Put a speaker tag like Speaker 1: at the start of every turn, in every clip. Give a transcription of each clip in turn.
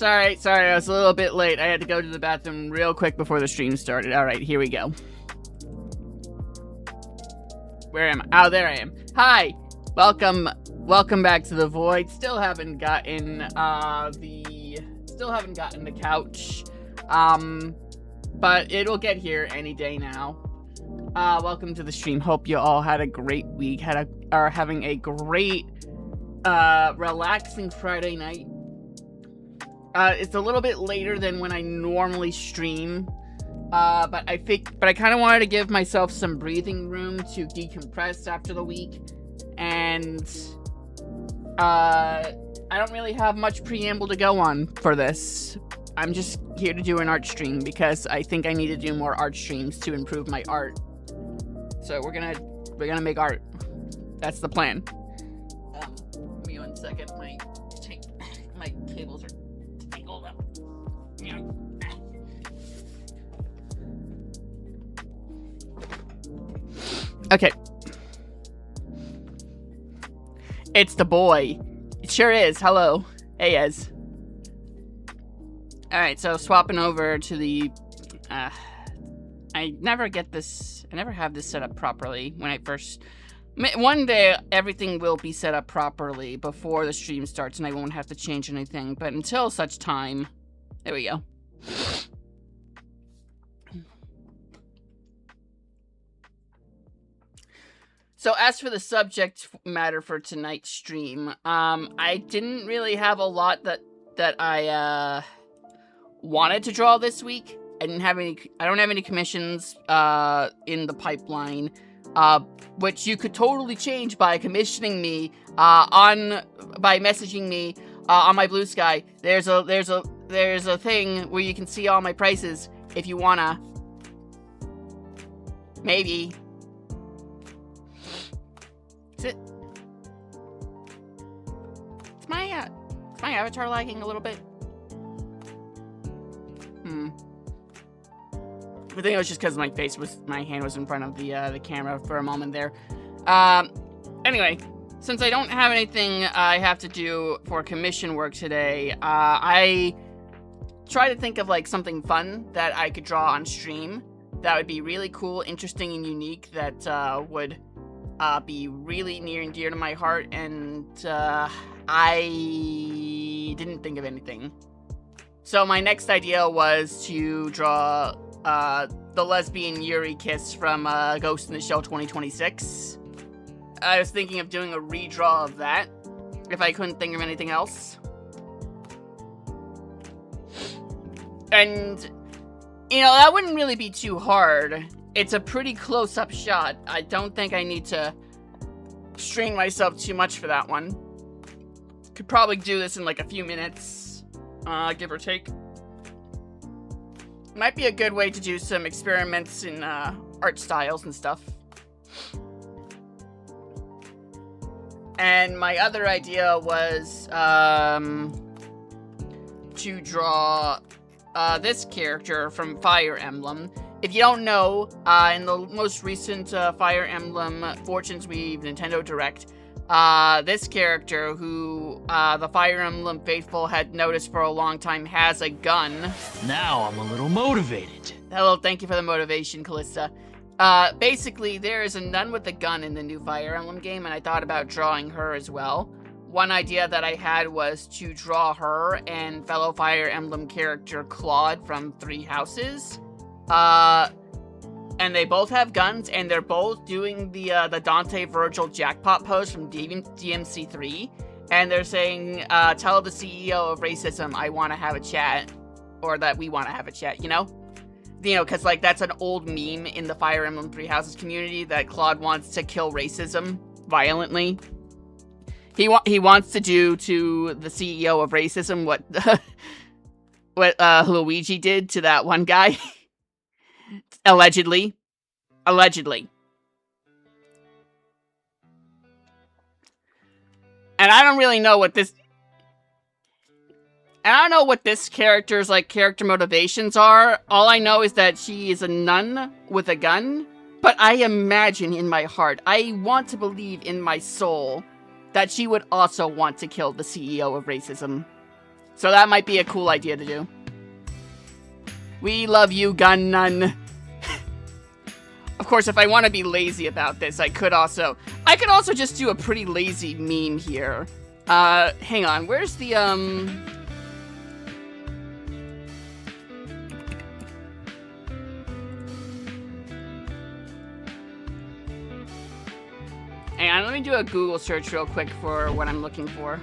Speaker 1: Sorry, I was a little bit late. I had to go to the bathroom real quick before the stream started. Alright, here we go. Where am I? Oh, there I am. Hi! Welcome back to The Void. Still haven't gotten the couch. But it'll get here any day now. Welcome to the stream. Hope you all had a great week. Are having a great, relaxing Friday night. It's a little bit later than when I normally stream. But I kind of wanted to give myself some breathing room to decompress after the week. And, I don't really have much preamble to go on for this. I'm just here to do an art stream because I think I need to do more art streams to improve my art. So we're gonna make art. That's the plan. Give me 1 second. My cables are tangled up. Okay. It's the boy. It sure is. Hello. Hey, Ez. Alright, so swapping over to the... I never have this set up properly when I first... One day, everything will be set up properly before the stream starts and I won't have to change anything. But until such time... There we go. So as for the subject matter for tonight's stream, I didn't really have a lot that I wanted to draw this week. I don't have any commissions in the pipeline, which you could totally change by commissioning me by messaging me on my Blue Sky. There's a thing where you can see all my prices if you wanna. Maybe. Is my avatar lagging a little bit? I think it was just because my hand was in front of the camera for a moment there. Anyway, since I don't have anything I have to do for commission work today, I try to think of like something fun that I could draw on stream that would be really cool, interesting, and unique, that would be really near and dear to my heart, and I didn't think of anything. So my next idea was to draw the lesbian Yuri kiss from Ghost in the Shell 2026. I was thinking of doing a redraw of that, if I couldn't think of anything else. And, that wouldn't really be too hard. It's a pretty close-up shot. I don't think I need to strain myself too much for that one. Could probably do this in like a few minutes, give or take. Might be a good way to do some experiments in art styles and stuff. And my other idea was to draw this character from Fire Emblem. If you don't know, in the most recent Fire Emblem Fortune's Weave Nintendo Direct, this character, who the Fire Emblem faithful had noticed for a long time, has a gun.
Speaker 2: Now I'm a little motivated.
Speaker 1: Hello, thank you for the motivation, Callista. Basically, there is a nun with a gun in the new Fire Emblem game, and I thought about drawing her as well. One idea that I had was to draw her and fellow Fire Emblem character Claude from Three Houses. And they both have guns, and they're both doing the Dante Virgil jackpot pose from DMC3. And they're saying, tell the CEO of racism I want to have a chat. Or that we want to have a chat, because, like, that's an old meme in the Fire Emblem Three Houses community, that Claude wants to kill racism violently. He wants to do to the CEO of racism what Luigi did to that one guy. Allegedly. And I don't really know what this... And I don't know what this character's, character motivations are. All I know is that she is a nun with a gun. But I imagine in my heart, I want to believe in my soul, that she would also want to kill the CEO of racism. So that might be a cool idea to do. We love you, Gun Nun. Of course, if I want to be lazy about this, I could also just do a pretty lazy meme here. Hang on, where's the, Hang on, let me do a Google search real quick for what I'm looking for.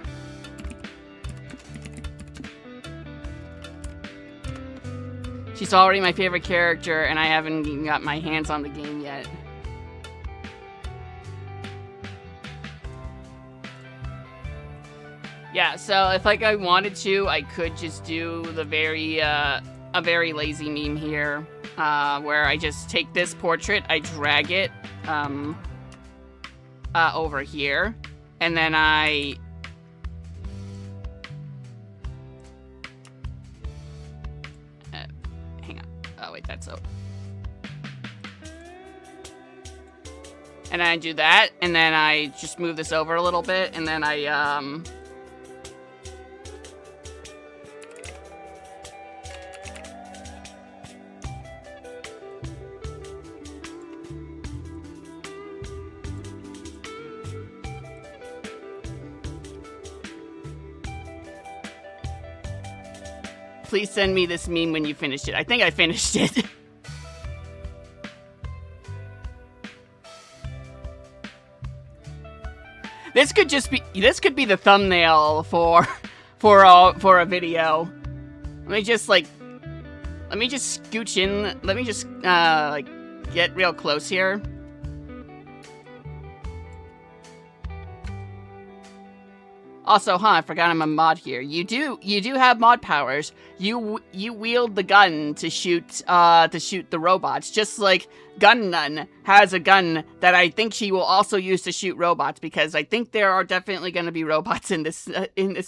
Speaker 1: She's already my favorite character, and I haven't even got my hands on the game yet. Yeah, so if like I wanted to, I could just do the a very lazy meme here, where I just take this portrait, I drag it, over here, and then I... hang on. Oh, wait, that's so... And I do that, and then I just move this over a little bit, and then I, please send me this meme when you finish it. I think I finished it. This could be the thumbnail for a video. Let me just scooch in. Let me just like get real close here. Also, I forgot I'm a mod here. You do have mod powers. You wield the gun to shoot the robots, just like Gun Nun has a gun that I think she will also use to shoot robots, because I think there are definitely going to be robots in this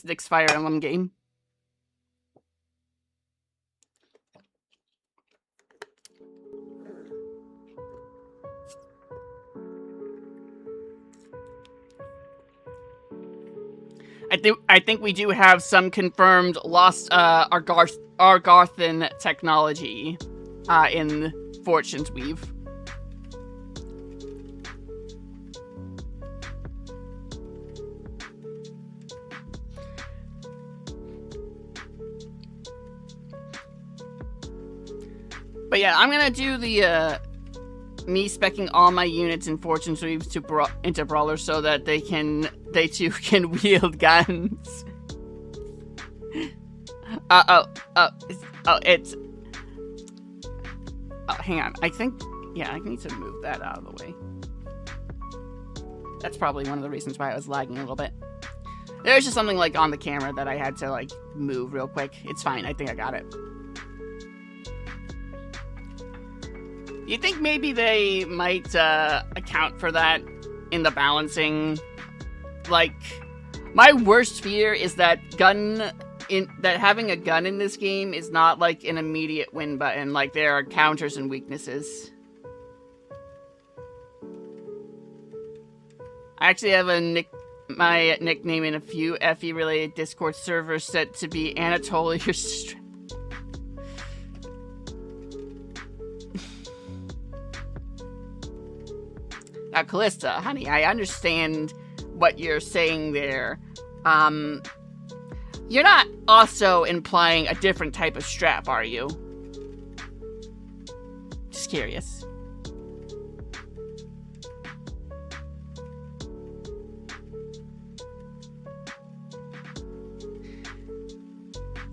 Speaker 1: next Fire Emblem game. I think we do have some confirmed lost Argarthan technology in Fortune's Weave. But yeah, I'm gonna do the me specking all my units in Fortune's Weave into Brawlers so that they too can wield guns. Hang on. I need to move that out of the way. That's probably one of the reasons why I was lagging a little bit. There's just something like on the camera that I had to like move real quick. It's fine. I think I got it. You think maybe they might account for that in the balancing? Like, my worst fear is that having a gun in this game is not like an immediate win button. Like, there are counters and weaknesses. I actually have my nickname in a few FE-related Discord servers set to be Anatolia. Now, Callista, honey, I understand what you're saying there. You're not also implying a different type of strap, are you? Just curious.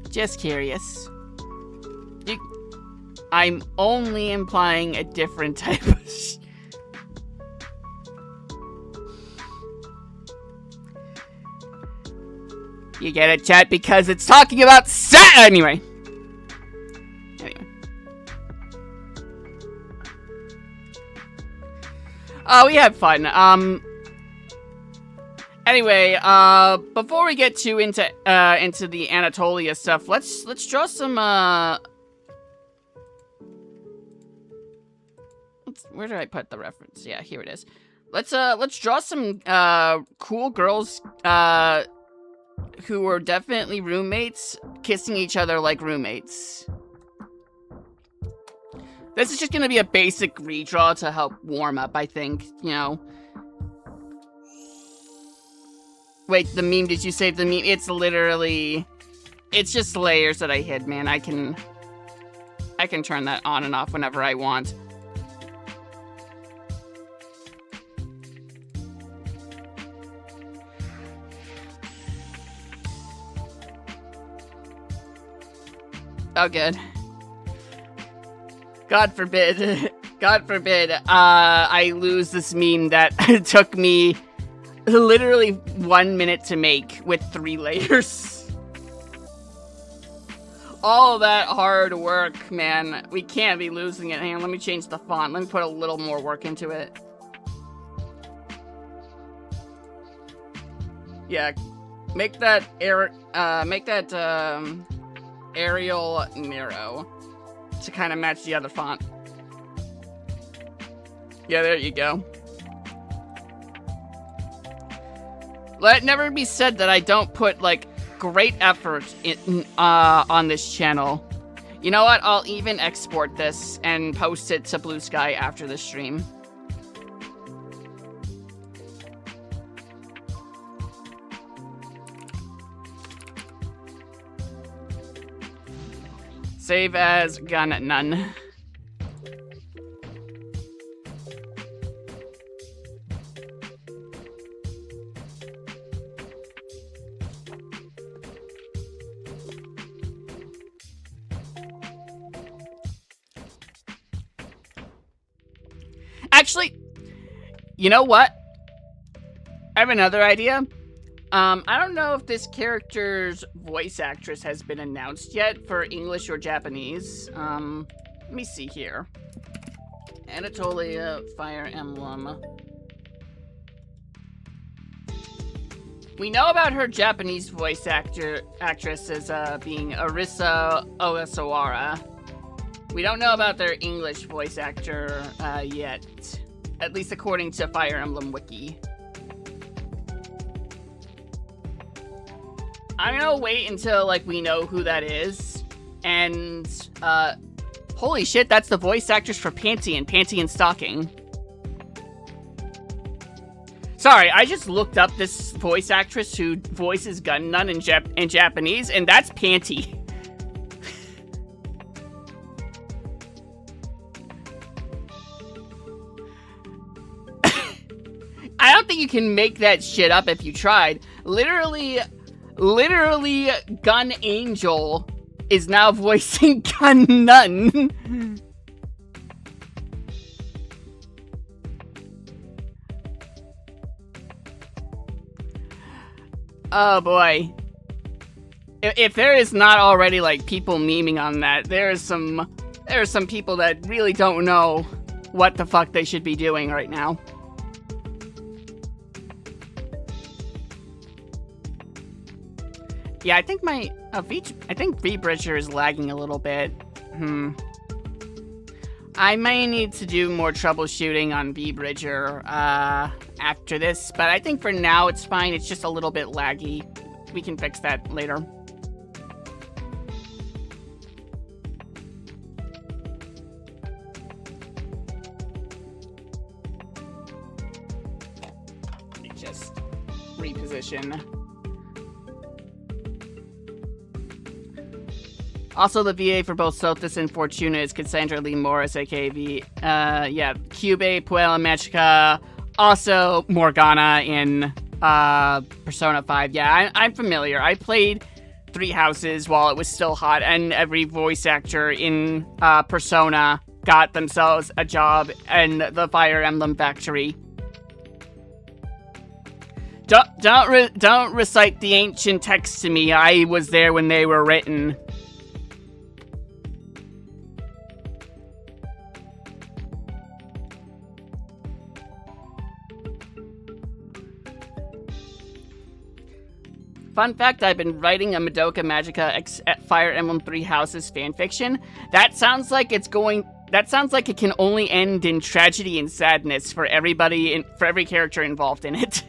Speaker 1: Just curious. I'm only implying a different type of You get it, chat, because it's talking about anyway. We had fun. Anyway, before we get into the Anatolia stuff, let's draw some where did I put the reference? Yeah, here it is. Let's draw some cool girls who were definitely roommates kissing each other like roommates. This is just gonna be a basic redraw to help warm up, I think, you know. Wait, the meme, did you save the meme? It's literally... It's just layers that I hid, man. I can turn that on and off whenever I want. Oh, good. God forbid. God forbid I lose this meme that took me literally 1 minute to make with 3 layers. All that hard work, man. We can't be losing it. Hang on, let me change the font. Let me put a little more work into it. Yeah, make that Arial narrow to kind of match the other font. Yeah, there you go. Let it never be said that I don't put, like, great effort on this channel. You know what? I'll even export this and post it to Blue Sky after the stream. Save as gun none. Actually, you know what? I have another idea. I don't know if this character's voice actress has been announced yet for English or Japanese. Let me see here. Anatolia Fire Emblem. We know about her Japanese voice actress as being Arisa Ogasawara. We don't know about their English voice actor yet, at least according to Fire Emblem Wiki. I'm gonna wait until, like, we know who that is, and, holy shit, that's the voice actress for Panty Stocking. Sorry, I just looked up this voice actress who voices Gun Nun in Japanese, and that's Panty. I don't think you can make that shit up if you tried. Literally, Gun Angel is now voicing Gun Nun. Oh boy. If there is not already, like, people memeing on that, there are some people that really don't know what the fuck they should be doing right now. Yeah, I think V-Bridger is lagging a little bit. I may need to do more troubleshooting on V-Bridger after this, but I think for now it's fine. It's just a little bit laggy. We can fix that later. Let me just reposition. Also, the VA for both Sothis and Fortuna is Cassandra Lee Morris, aka Cube, Puella Magica, also Morgana in Persona 5. Yeah, I'm familiar. I played Three Houses while it was still hot, and every voice actor in Persona got themselves a job in the Fire Emblem factory. Don't recite the ancient texts to me. I was there when they were written. Fun fact, I've been writing a Madoka Magica Fire Emblem Three Houses fanfiction. That sounds like it can only end in tragedy and sadness for everybody, for every character involved in it.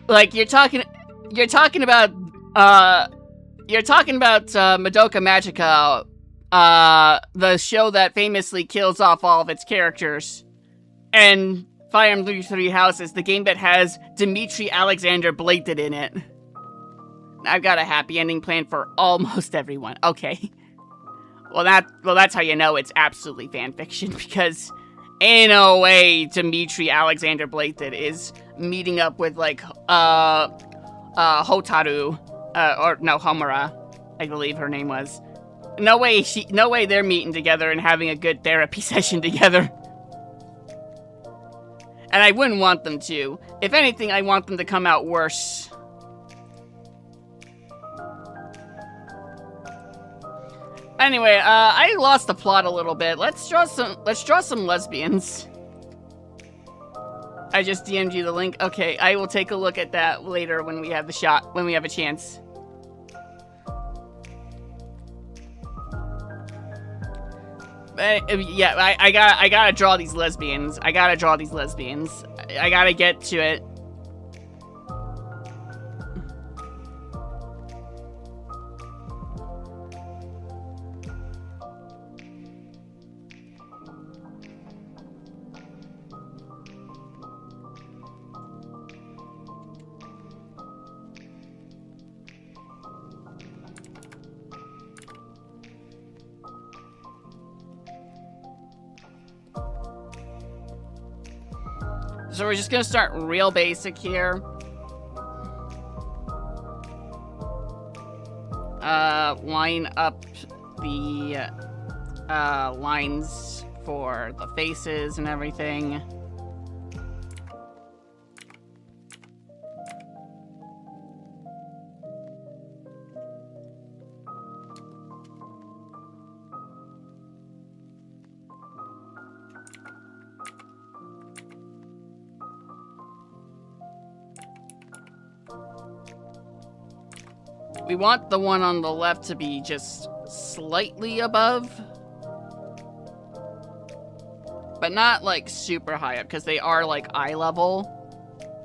Speaker 1: Like, you're talking about Madoka Magica, the show that famously kills off all of its characters, and Fire Emblem Three Houses, the game that has Dimitri Alexander Bladed in it. I've got a happy ending planned for almost everyone. Okay. Well, that's how you know it's absolutely fanfiction, because in a way, Dimitri Alexander Bladed is meeting up with, like, Hotaru, Homura, I believe her name was. No way they're meeting together and having a good therapy session together. And I wouldn't want them to. If anything, I want them to come out worse. Anyway, I lost the plot a little bit. Let's draw some lesbians. I just DM'd you the link. Okay, I will take a look at that later when we have a chance. Yeah, I gotta draw these lesbians. I gotta get to it. So we're just gonna start real basic here. Line up the lines for the faces and everything. We want the one on the left to be just slightly above. But not, like, super high up, because they are, like, eye level.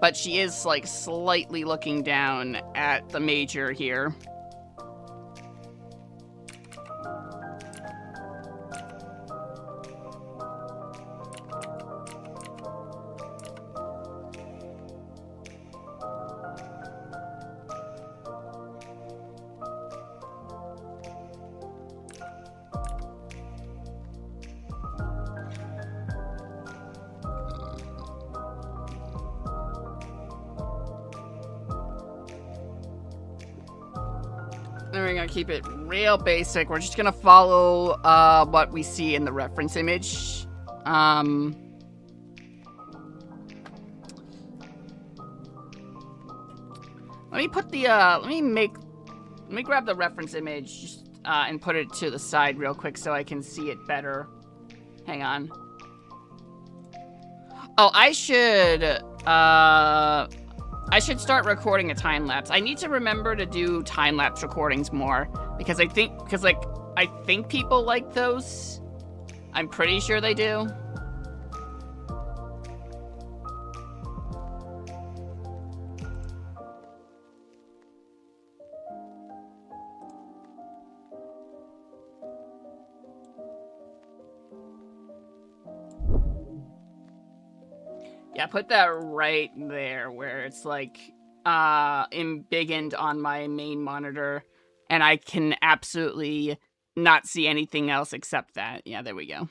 Speaker 1: But she is, like, slightly looking down at the major here. Then we're gonna keep it real basic. We're just gonna follow what we see in the reference image. Let me put the let me grab the reference image and put it to the side real quick so I can see it better. Hang on. Oh, I should start recording a time lapse. I need to remember to do time lapse recordings more because I think people like those. I'm pretty sure they do. Yeah, put that right there where it's like embiggened on my main monitor and I can absolutely not see anything else except that. Yeah, there we go.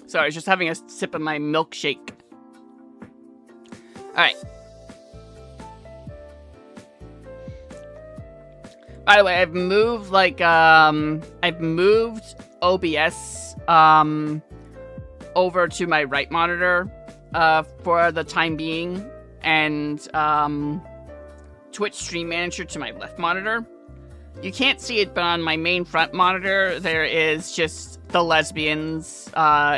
Speaker 1: Sorry, I was just having a sip of my milkshake. Alright. By the way, I've moved, like, I've moved OBS, over to my right monitor, for the time being, and, Twitch Stream Manager to my left monitor. You can't see it, but on my main front monitor, there is just the lesbians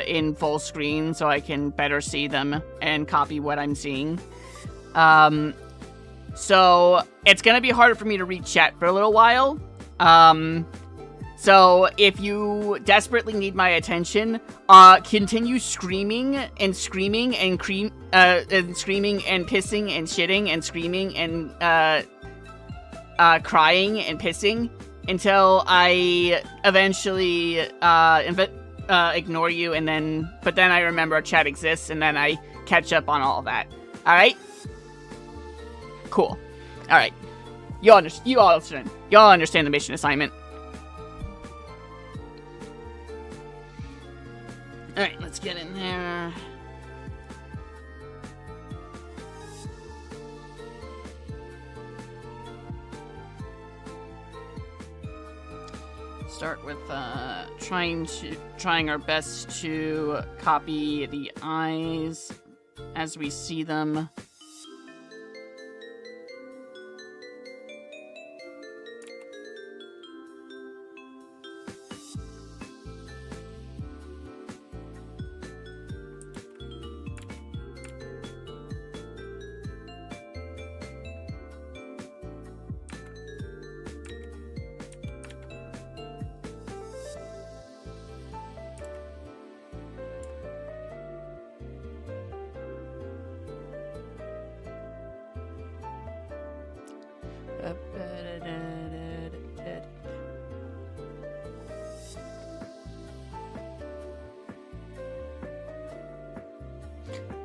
Speaker 1: in full screen, so I can better see them and copy what I'm seeing. So it's gonna be harder for me to read chat for a little while. So if you desperately need my attention, continue screaming and screaming and screaming and pissing and shitting and screaming and crying and pissing until I eventually ignore you, and but then I remember chat exists, and then I catch up on all of that. All right? Cool. All right. You all understand the mission assignment. All right, let's get in there. Start with trying our best to copy the eyes as we see them.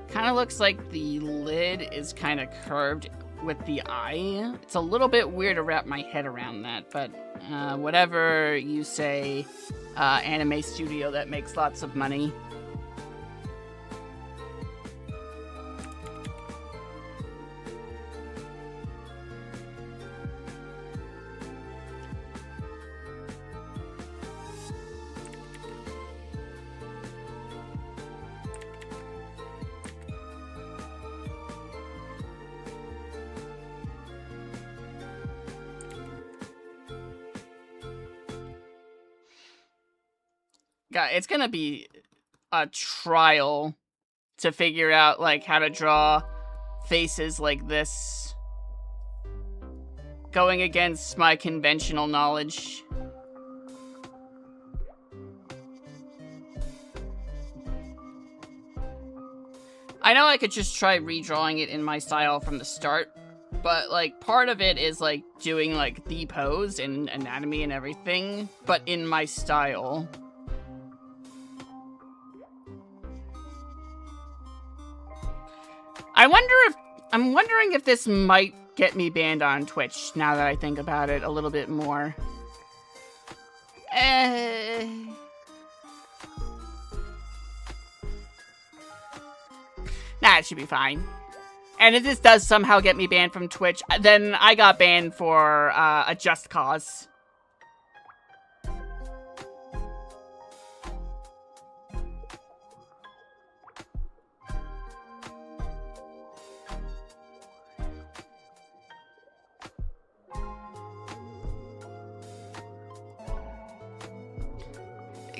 Speaker 1: Kind of looks like the lid is kind of curved with the eye. It's a little bit weird to wrap my head around that, but whatever you say, anime studio that makes lots of money. God, it's gonna be a trial to figure out, like, how to draw faces like this. Going against my conventional knowledge. I know I could just try redrawing it in my style from the start, but, like, part of it is, like, doing, like, the pose and anatomy and everything, but in my style. I'm wondering if this might get me banned on Twitch, now that I think about it a little bit more. Nah, it should be fine. And if this does somehow get me banned from Twitch, then I got banned for a just cause.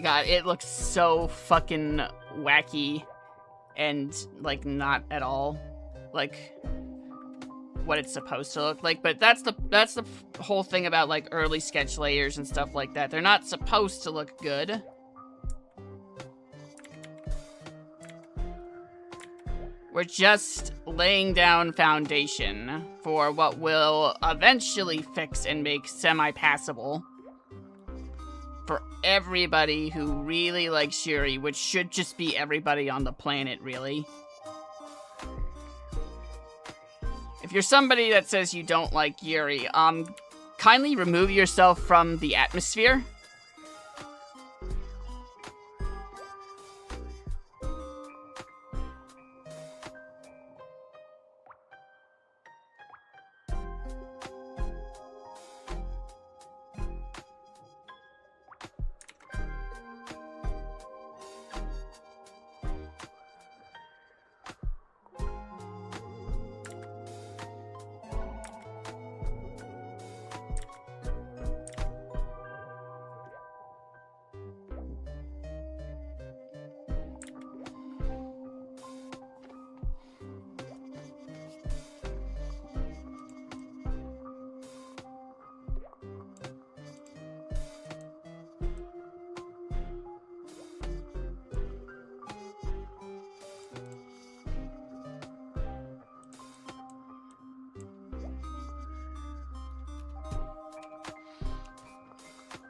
Speaker 1: God, it looks so fucking wacky and, like, not at all like what it's supposed to look like. But that's the whole thing about, like, early sketch layers and stuff like that. They're not supposed to look good. We're just laying down foundation for what will eventually fix and make semi-passable for everybody who really likes Yuri, which should just be everybody on the planet, really. If you're somebody that says you don't like Yuri, kindly remove yourself from the atmosphere.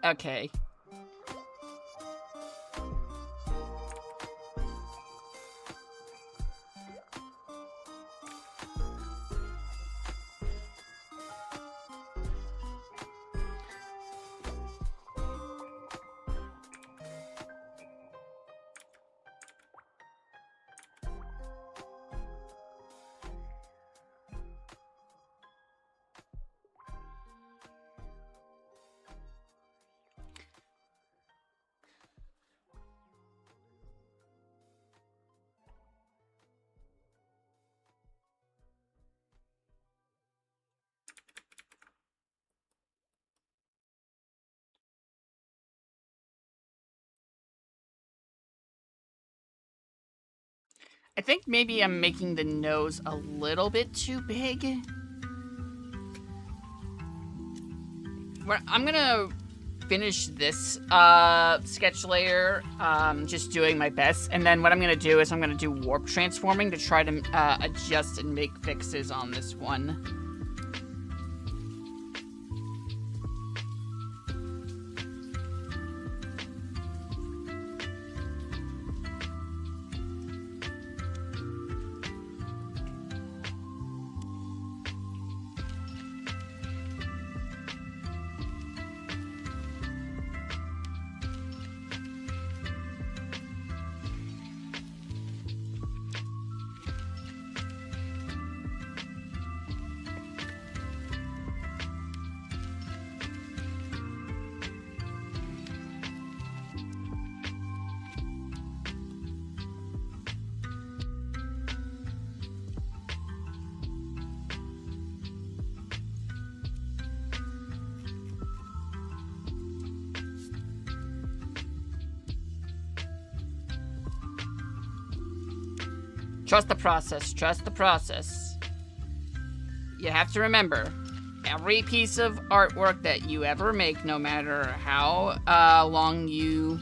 Speaker 1: Okay. I think maybe I'm making the nose a little bit too big. I'm gonna finish this sketch layer, just doing my best, and then what I'm gonna do is I'm gonna do warp transforming to try to adjust and make fixes on this one. Trust the process. Trust the process. You have to remember, every piece of artwork that you ever make, no matter how long you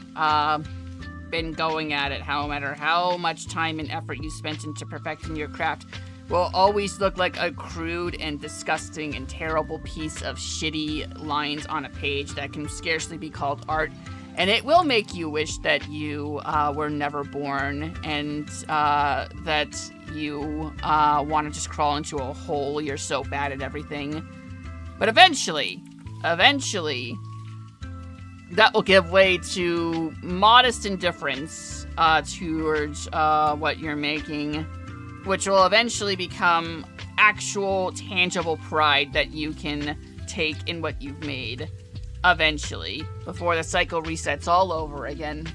Speaker 1: been going at it, no matter how much time and effort you spent into perfecting your craft, will always look like a crude and disgusting and terrible piece of shitty lines on a page that can scarcely be called art. And it will make you wish that you were never born, and that you want to just crawl into a hole. You're so bad at everything. But eventually, that will give way to modest indifference towards what you're making, which will eventually become actual, tangible pride that you can take in what you've made. Eventually, before the cycle resets all over again.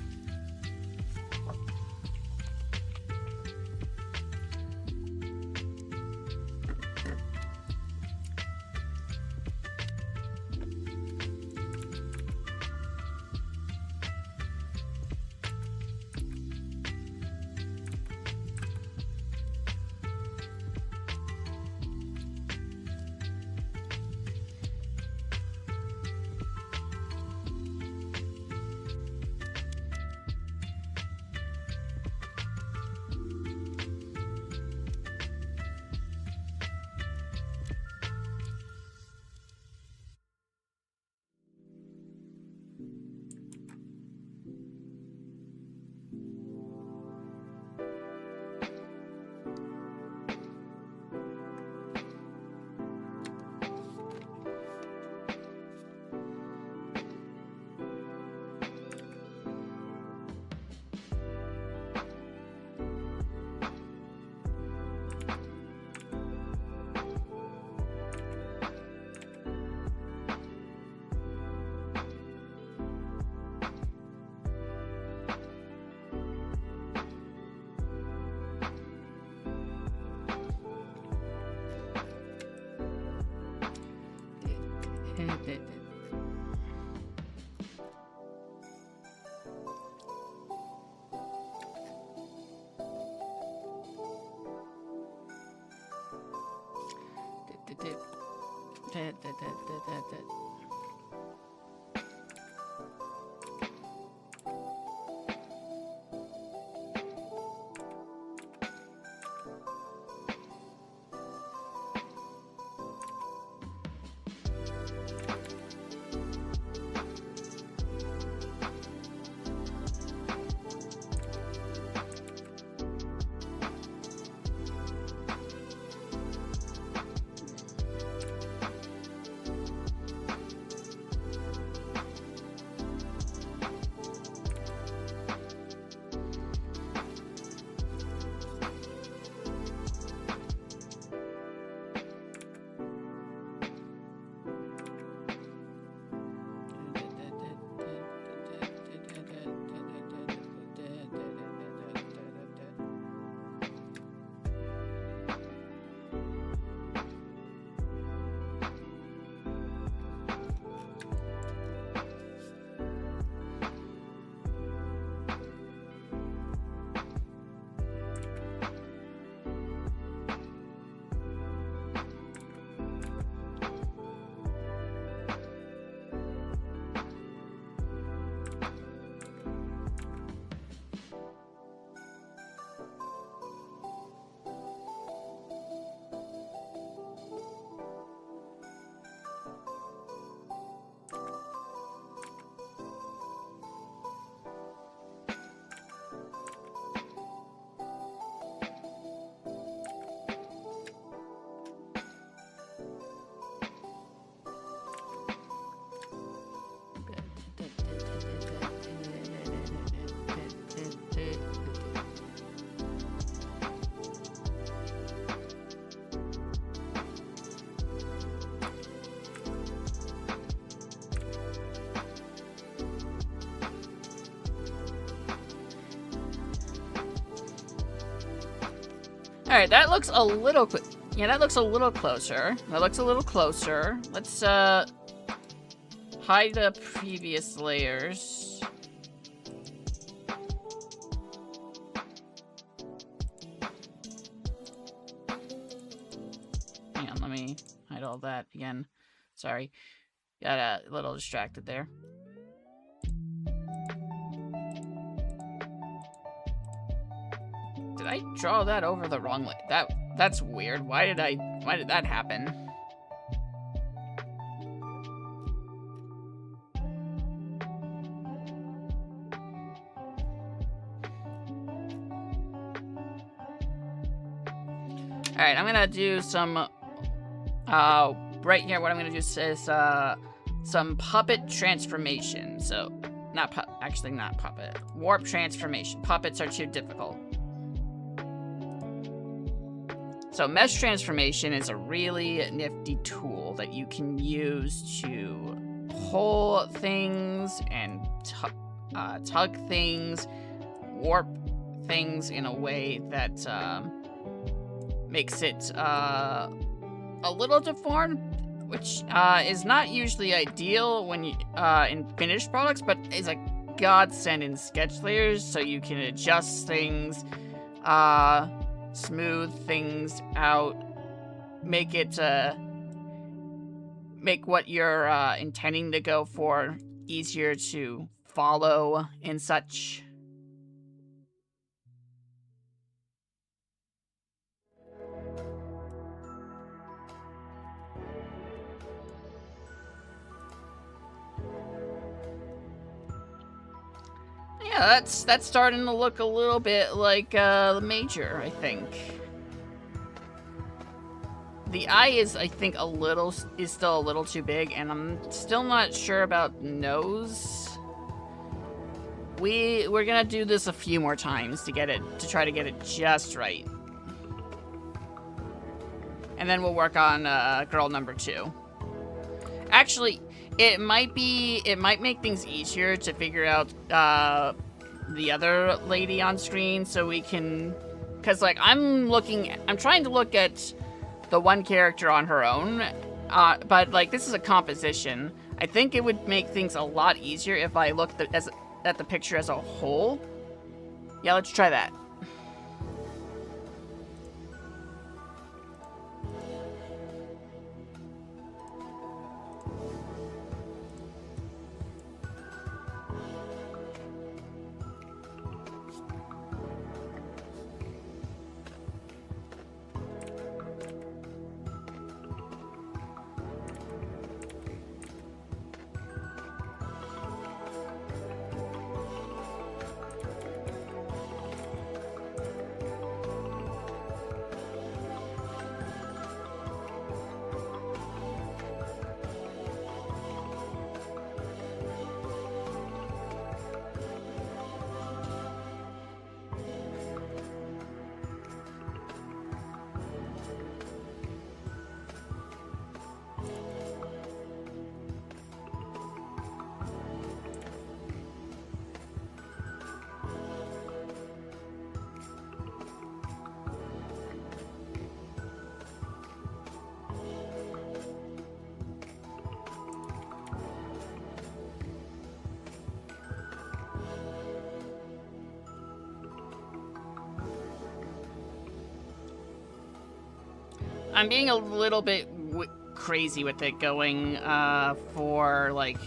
Speaker 1: Alright, that looks a little... Yeah, that looks a little closer. That looks a little closer. Let's, hide the previous layers. Hang on, let me hide all that again. Sorry. Got a little distracted there. Did I draw that over the wrong way? That's weird. Why did that happen? Alright, I'm gonna do some right here what I'm gonna do is some puppet transformation. So actually not puppet. Warp transformation. Puppets are too difficult. So mesh transformation is a really nifty tool that you can use to pull things and tug things, warp things in a way that makes it a little deformed, which is not usually ideal when you in finished products, but is a godsend in sketch layers, so you can adjust things, smooth things out, make what you're intending to go for easier to follow and such. Yeah, that's starting to look a little bit like the Major, I think. The eye is, I think, still a little too big, and I'm still not sure about nose. We're gonna do this a few more times to try to get it just right. And then we'll work on girl number 2. Actually, it might make things easier to figure out the other lady on screen, so we can, cause like I'm trying to look at the one character on her own, but like this is a composition. I think it would make things a lot easier if I looked at the picture as a whole. Yeah, let's try that. I'm being a little bit crazy with it going for, like,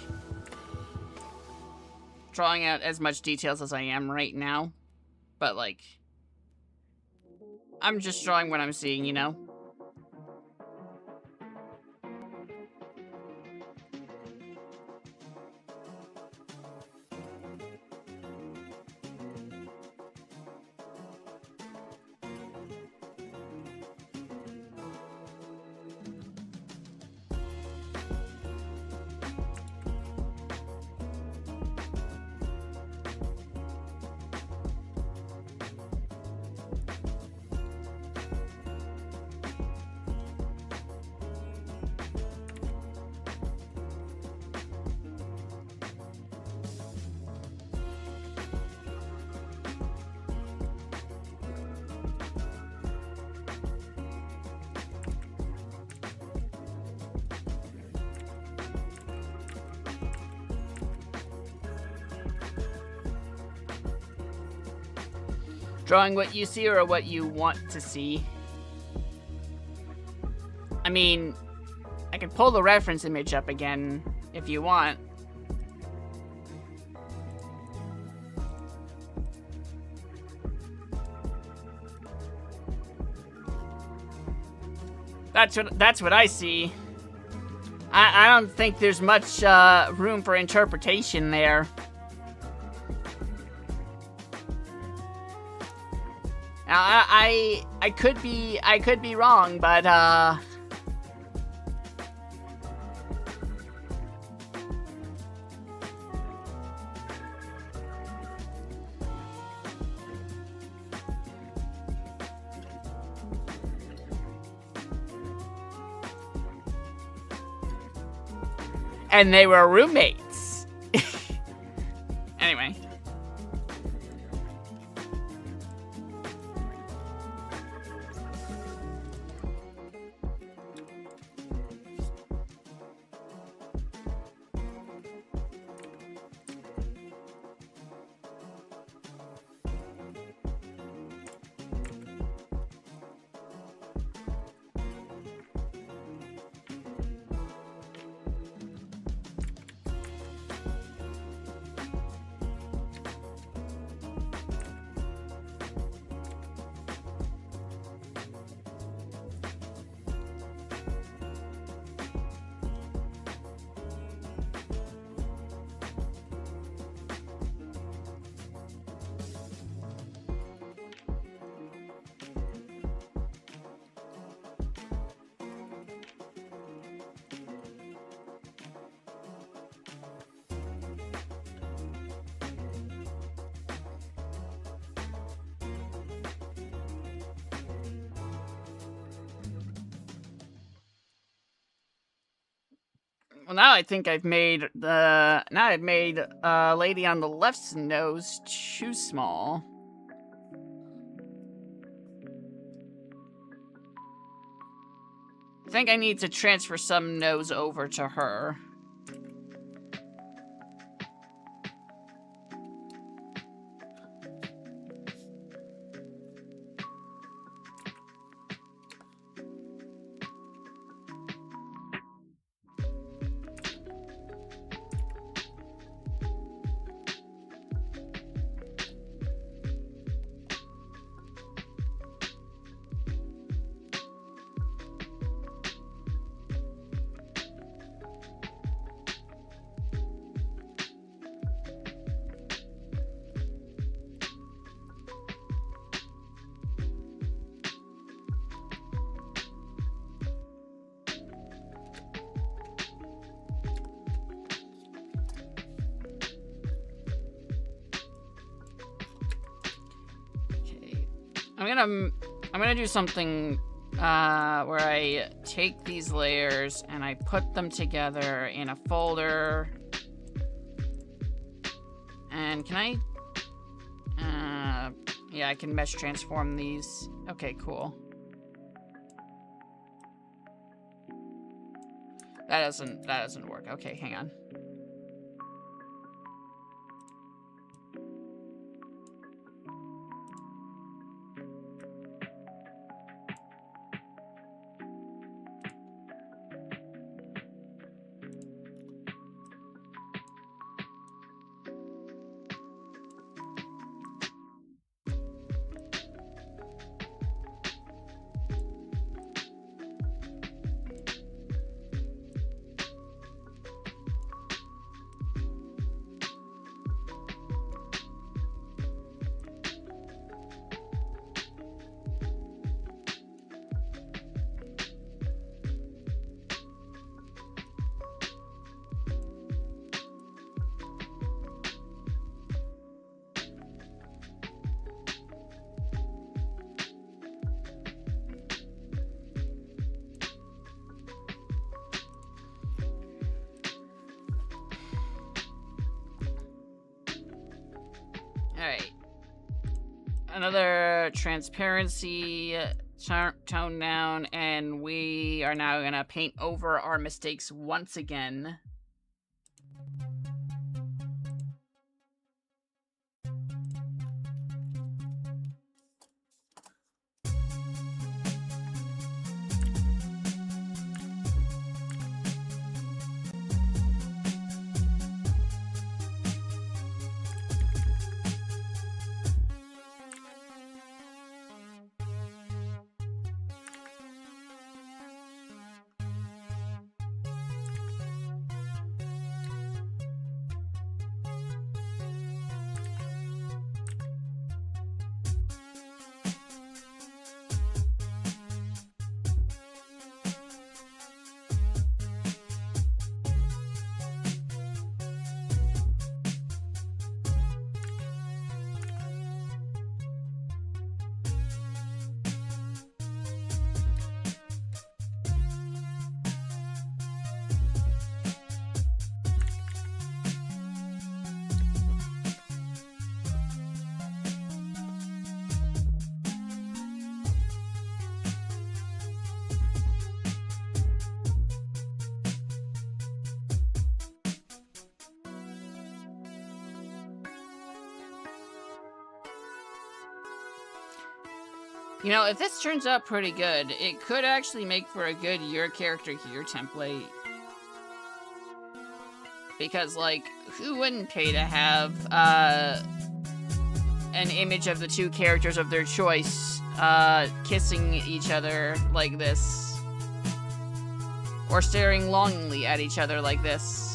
Speaker 1: drawing out as much details as I am right now. But, like, I'm just drawing what I'm seeing, you know? Drawing what you see or what you want to see? I mean, I can pull the reference image up again if you want. That's what I see. I don't think there's much room for interpretation there. Now, I could be wrong, but and they were roommates. Anyway. Well, now I think I've made lady on the left's nose too small. I think I need to transfer some nose over to her. I'm gonna do something where I take these layers and I put them together in a folder. And can I? Yeah, I can mesh transform these. Okay, cool. That doesn't work. Okay, hang on. Alright. Another transparency tone down, and we are now gonna paint over our mistakes once again. You know, if this turns out pretty good, it could actually make for a good your character here template. Because, like, who wouldn't pay to have, an image of the two characters of their choice, kissing each other like this? Or staring longingly at each other like this?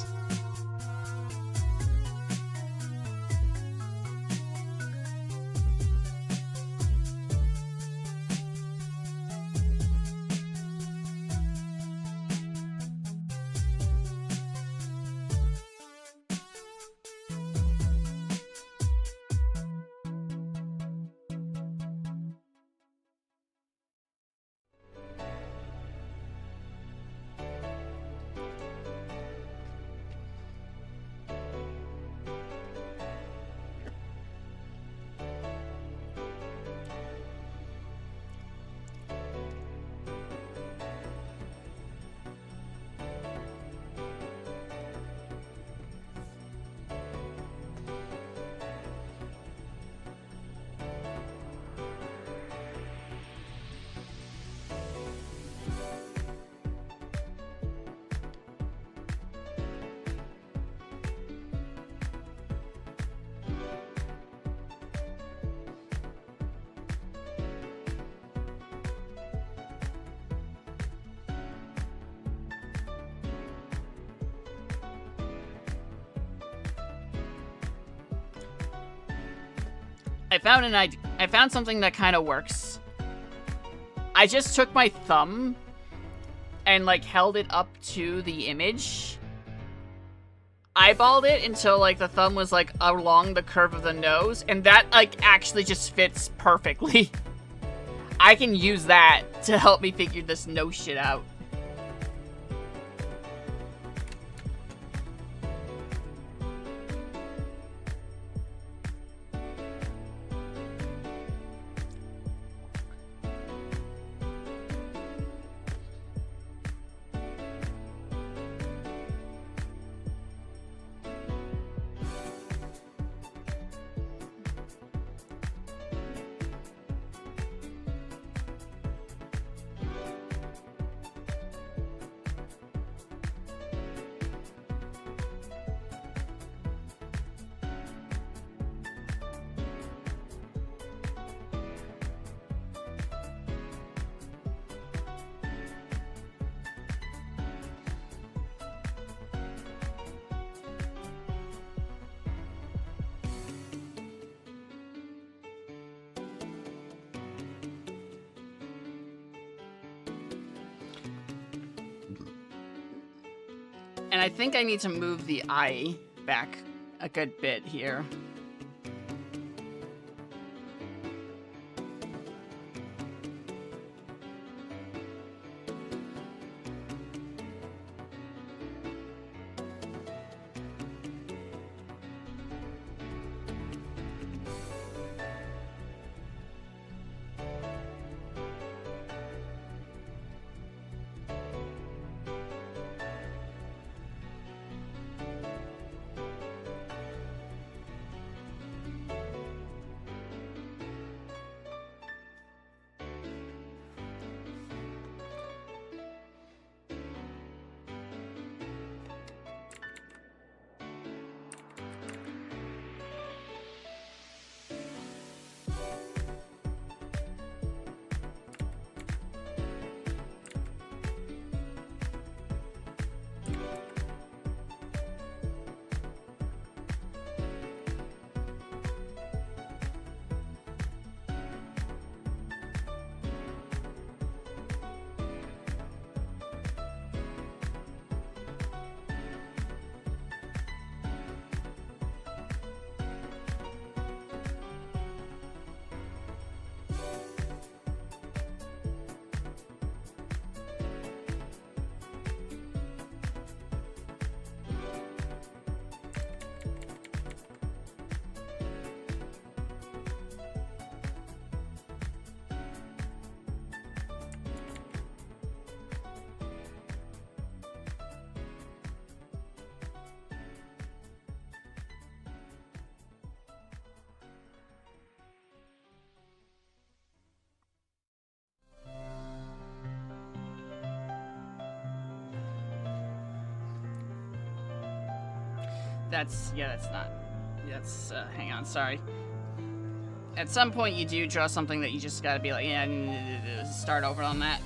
Speaker 1: I found something that kind of works. I just took my thumb and, like, held it up to the image. Eyeballed it until, like, the thumb was, like, along the curve of the nose. And that, like, actually just fits perfectly. I can use that to help me figure this nose shit out. And I think I need to move the eye back a good bit here. that's not. Hang on, sorry. At some point you do draw something that you just gotta be like, yeah, start over on that.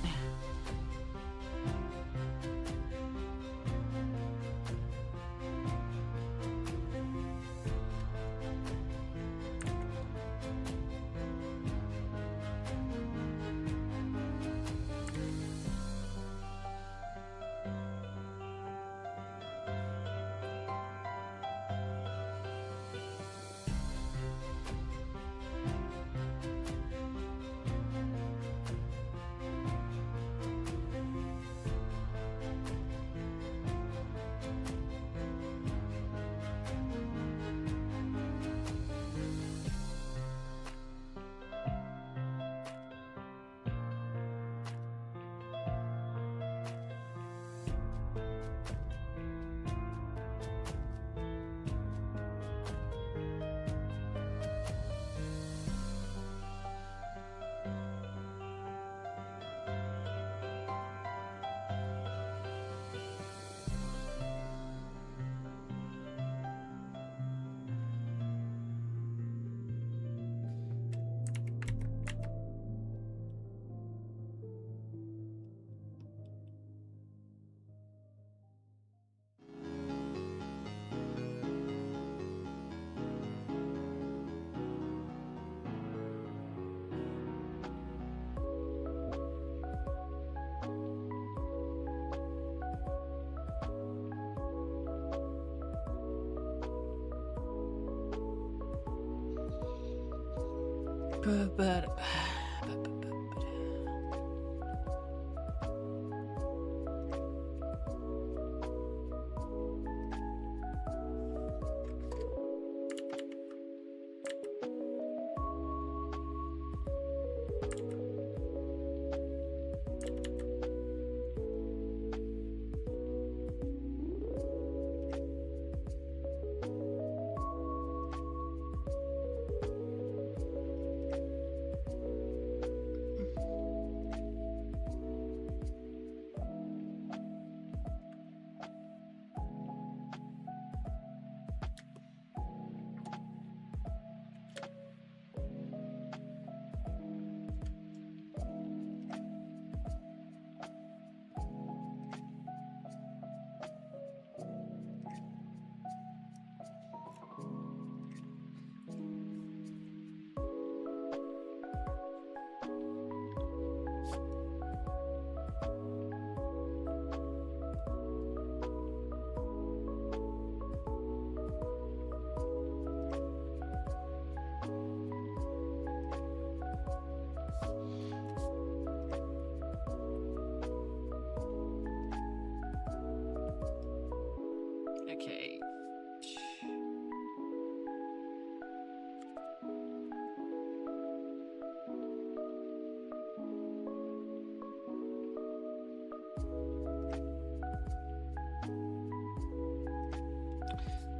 Speaker 1: Okay.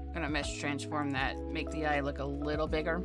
Speaker 1: I'm gonna mesh transform that, make the eye look a little bigger.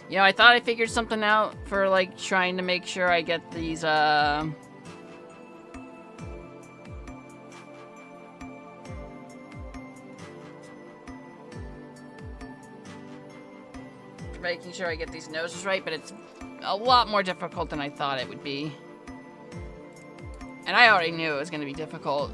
Speaker 1: You know, I thought I figured something out for, like, trying to make sure I get these, making sure I get these noses right, but it's a lot more difficult than I thought it would be. And I already knew it was going to be difficult.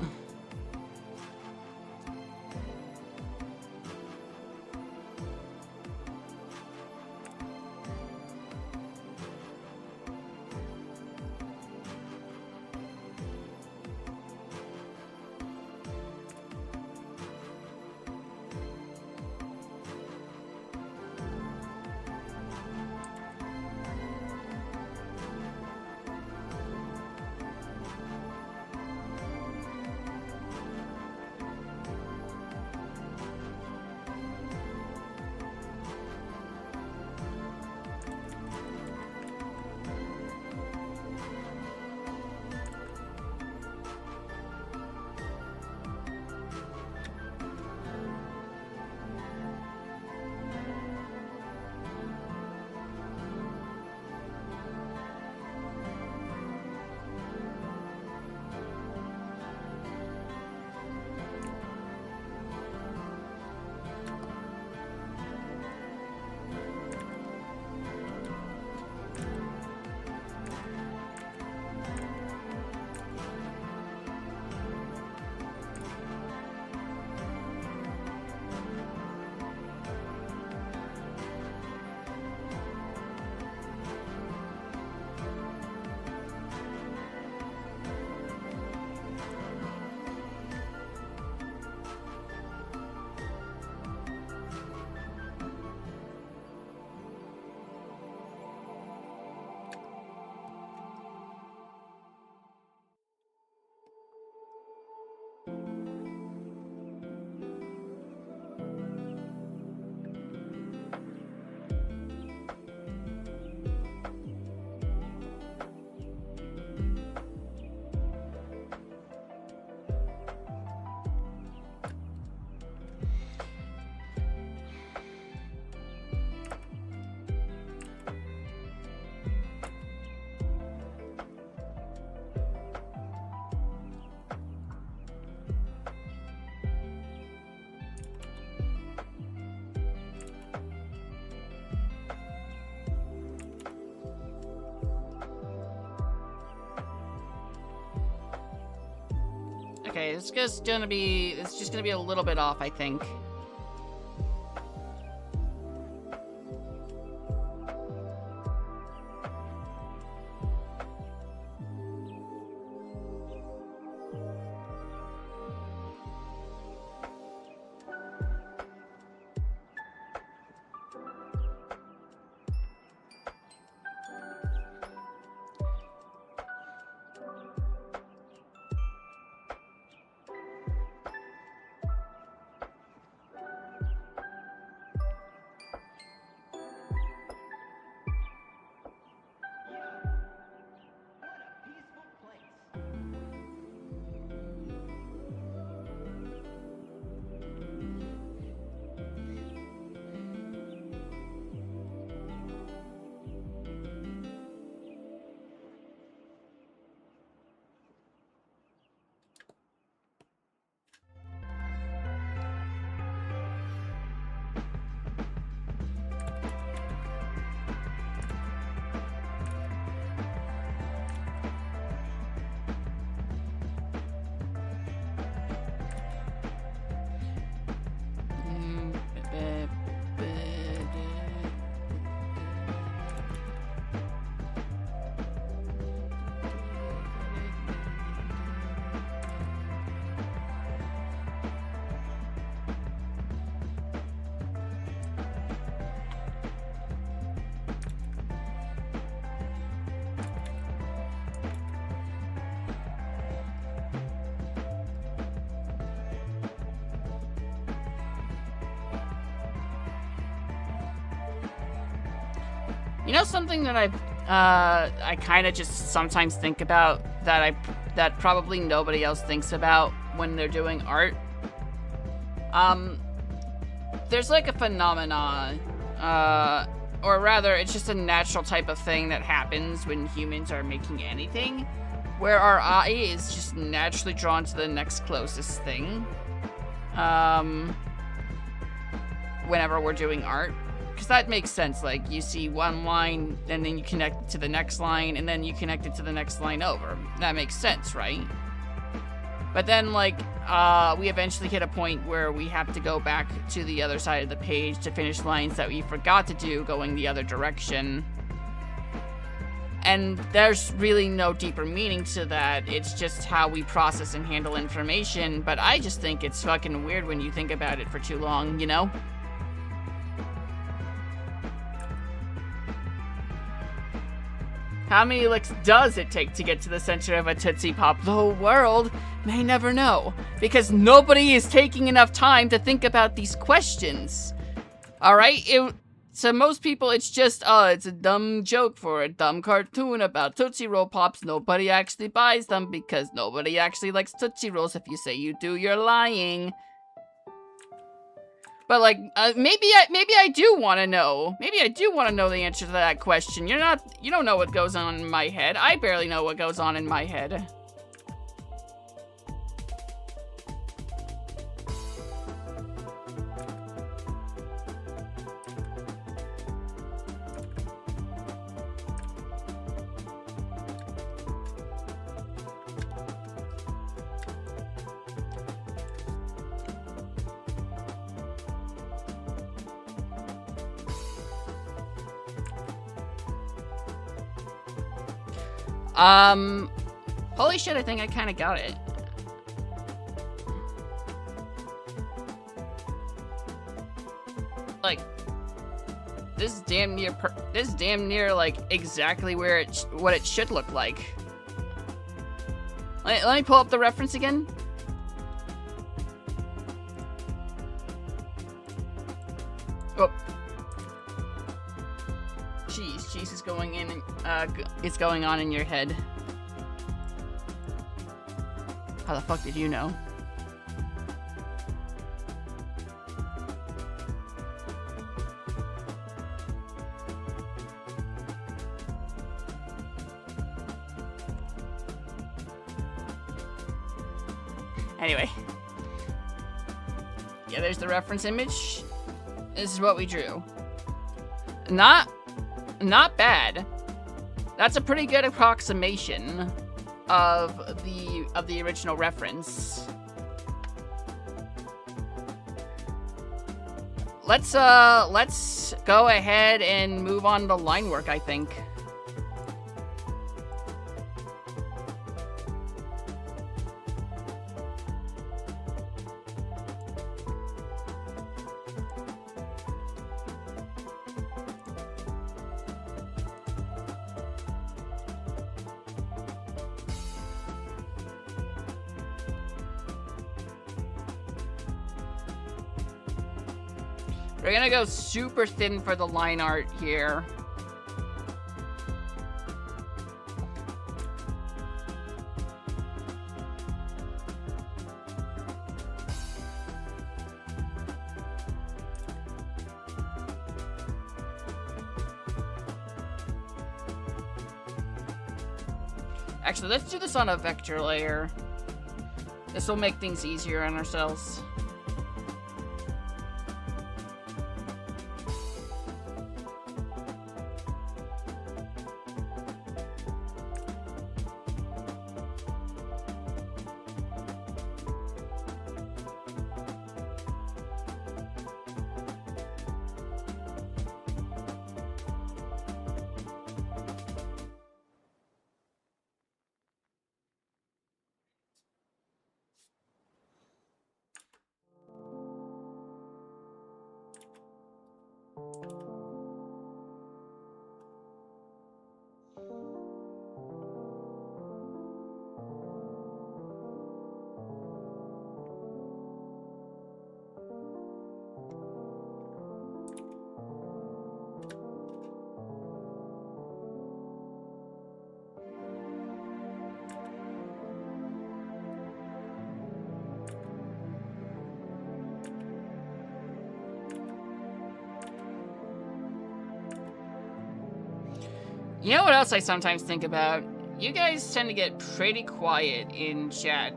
Speaker 1: Okay, it's just gonna be a little bit off, I think. You know something that I kind of just sometimes think about that probably nobody else thinks about when they're doing art? There's like a phenomenon or rather, it's just a natural type of thing that happens when humans are making anything, where our eye is just naturally drawn to the next closest thing. Whenever we're doing art. Because that makes sense. Like, you see one line, and then you connect it to the next line, and then you connect it to the next line over. That makes sense, right? But then, like, we eventually hit a point where we have to go back to the other side of the page to finish lines that we forgot to do going the other direction. And there's really no deeper meaning to that. It's just how we process and handle information. But I just think it's fucking weird when you think about it for too long, you know? How many licks does it take to get to the center of a Tootsie Pop? The world may never know, because nobody is taking enough time to think about these questions. Alright? To most people, it's just, it's a dumb joke for a dumb cartoon about Tootsie Roll Pops. Nobody actually buys them because nobody actually likes Tootsie Rolls. If you say you do, you're lying. But, like, maybe I do want to know. Maybe I do want to know the answer to that question. You don't know what goes on in my head. I barely know what goes on in my head. Holy shit, I think I kind of got it. Like, this is damn near like exactly where what it should look like. Let me pull up the reference again. Oh. Jeez is going in, it's going on in your head. How the fuck did you know? Anyway. Yeah, there's the reference image. This is what we drew. Not bad. That's a pretty good approximation of the original reference. Let's go ahead and move on to line work, I think. We're gonna go super thin for the line art here. Actually, let's do this on a vector layer. This will make things easier on ourselves. You know what else I sometimes think about? You guys tend to get pretty quiet in chat,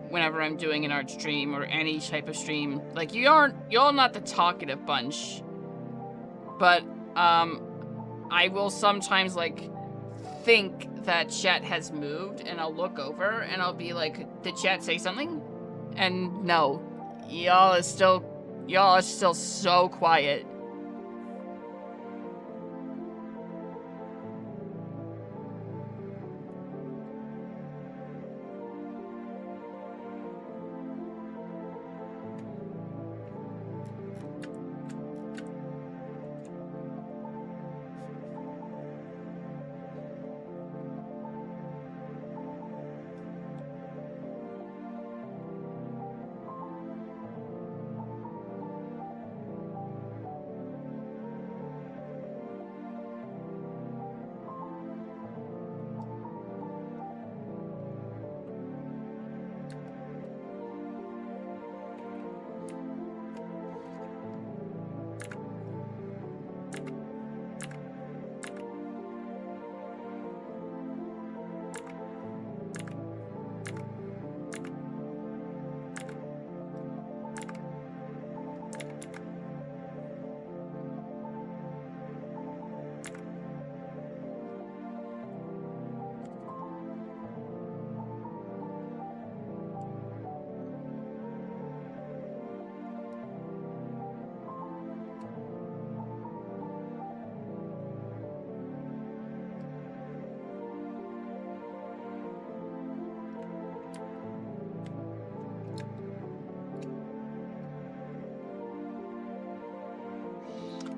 Speaker 1: whenever I'm doing an art stream or any type of stream. Like, y'all not the talkative bunch. But, I will sometimes, like, think that chat has moved, and I'll look over, and I'll be like, did chat say something? And no. Y'all are still so quiet.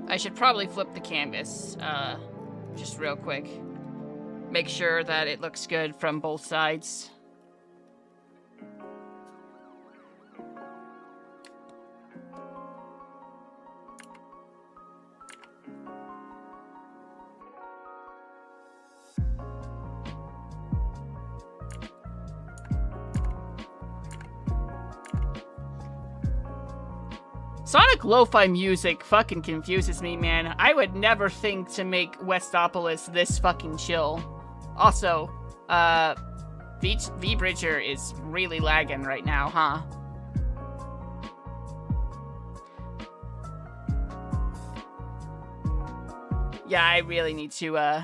Speaker 1: I should probably flip the canvas, just real quick. Make sure that it looks good from both sides. Sonic lo-fi music fucking confuses me, man. I would never think to make Westopolis this fucking chill. Also, V-Bridger is really lagging right now, huh? Yeah, I really need to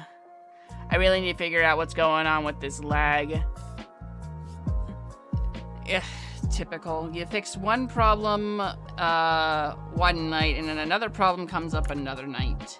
Speaker 1: figure out what's going on with this lag. Ugh. Typical. You fix one problem one night, and then another problem comes up another night.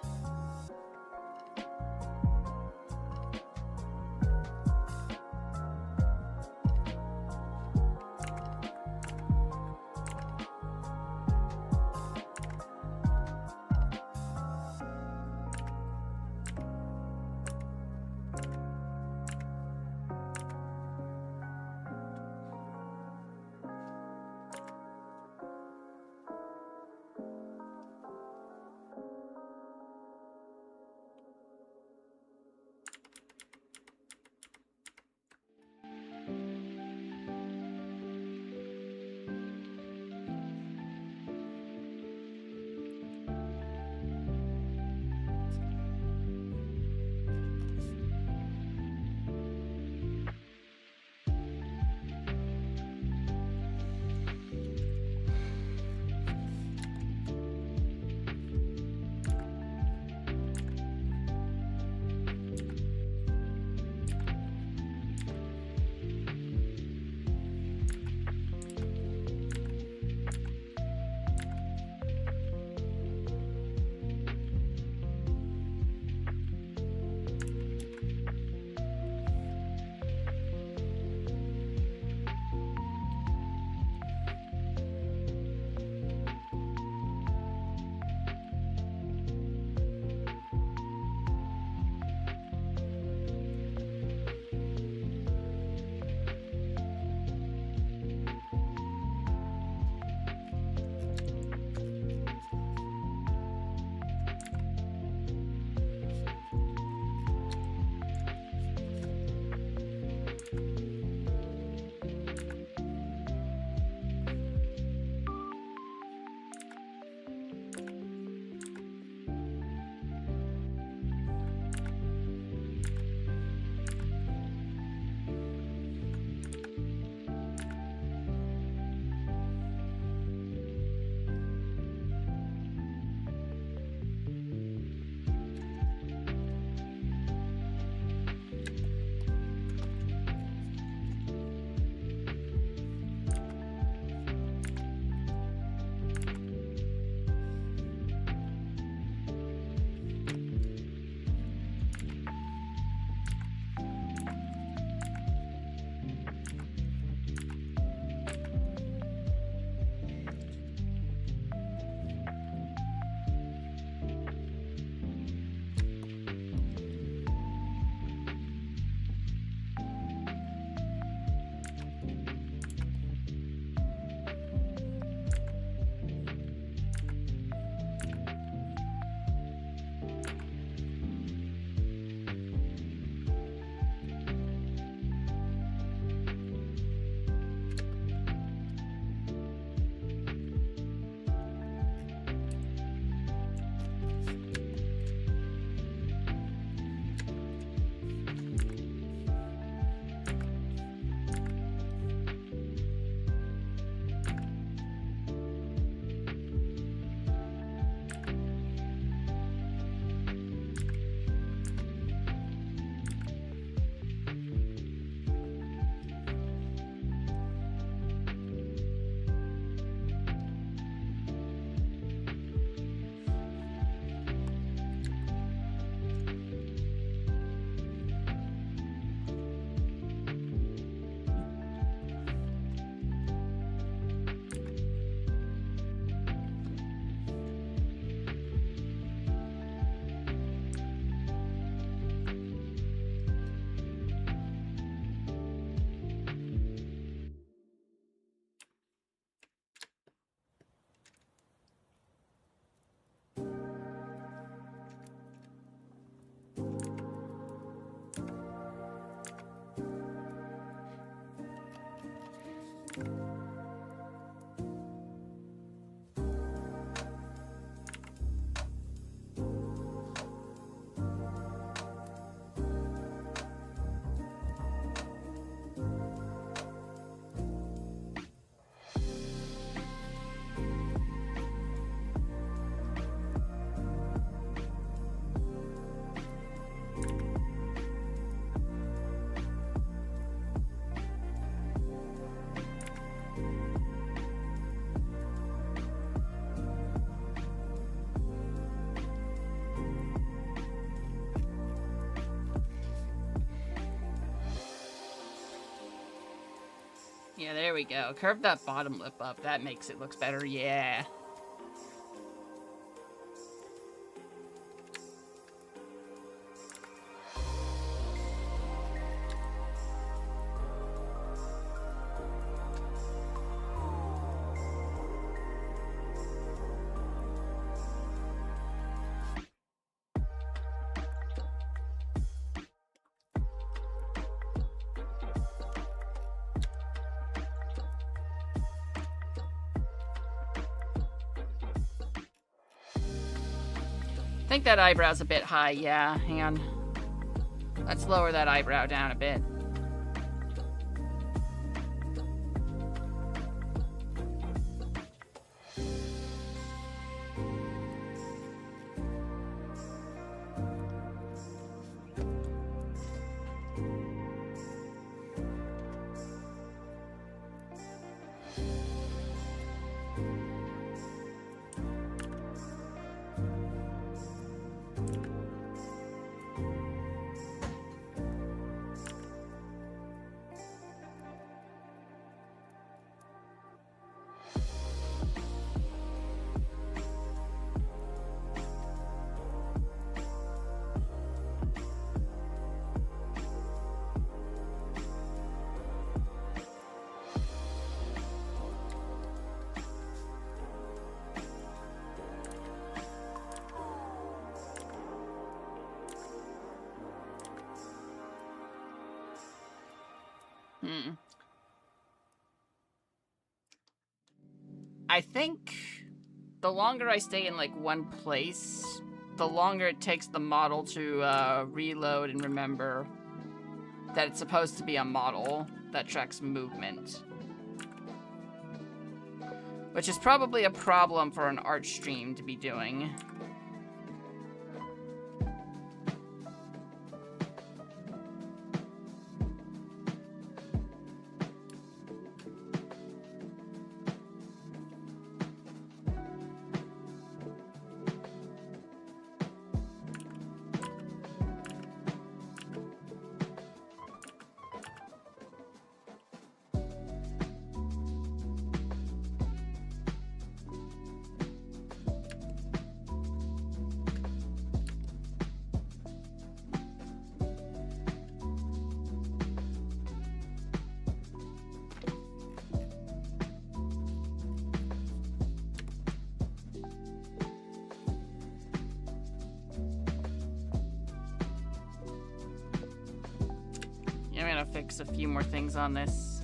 Speaker 1: Yeah, there we go. Curve that bottom lip up. That makes it look better. Yeah. I think that eyebrow's a bit high. Yeah, hang on. Let's lower that eyebrow down a bit. I think the longer I stay in like one place, the longer it takes the model to reload and remember that it's supposed to be a model that tracks movement. Which is probably a problem for an art stream to be doing. Yeah, I'm gonna fix a few more things on this.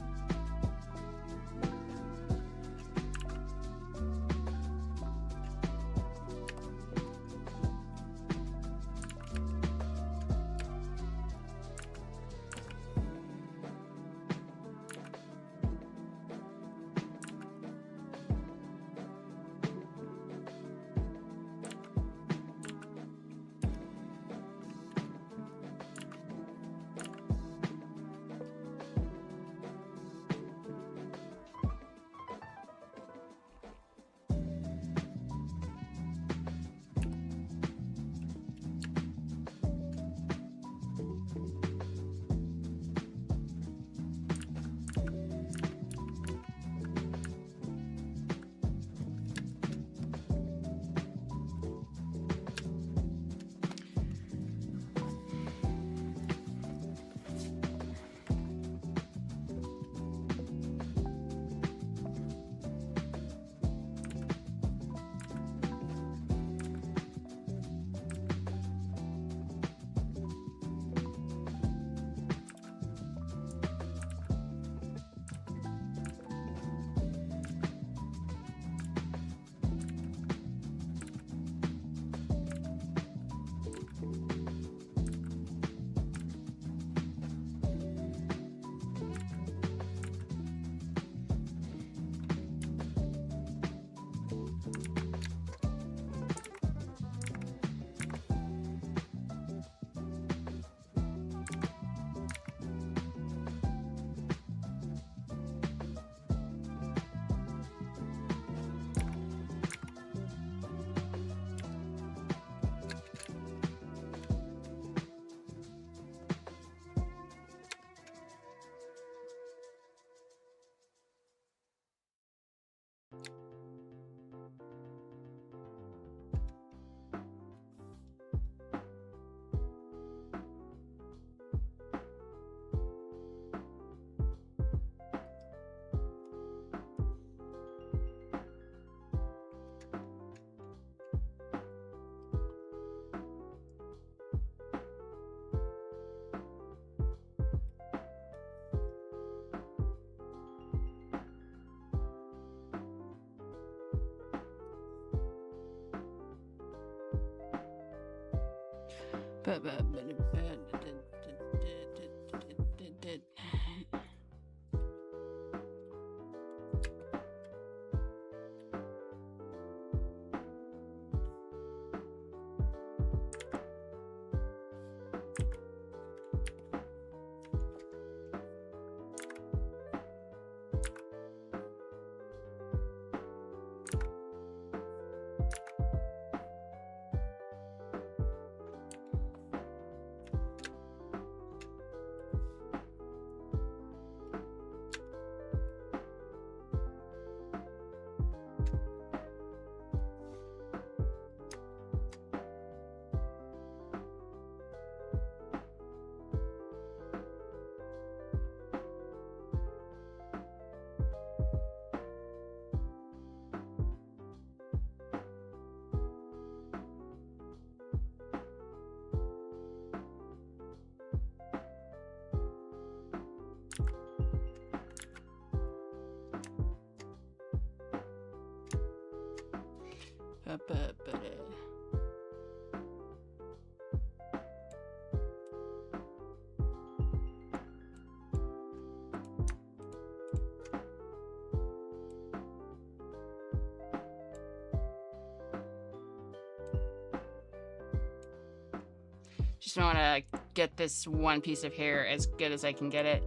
Speaker 1: Just want to get this one piece of hair as good as I can get it.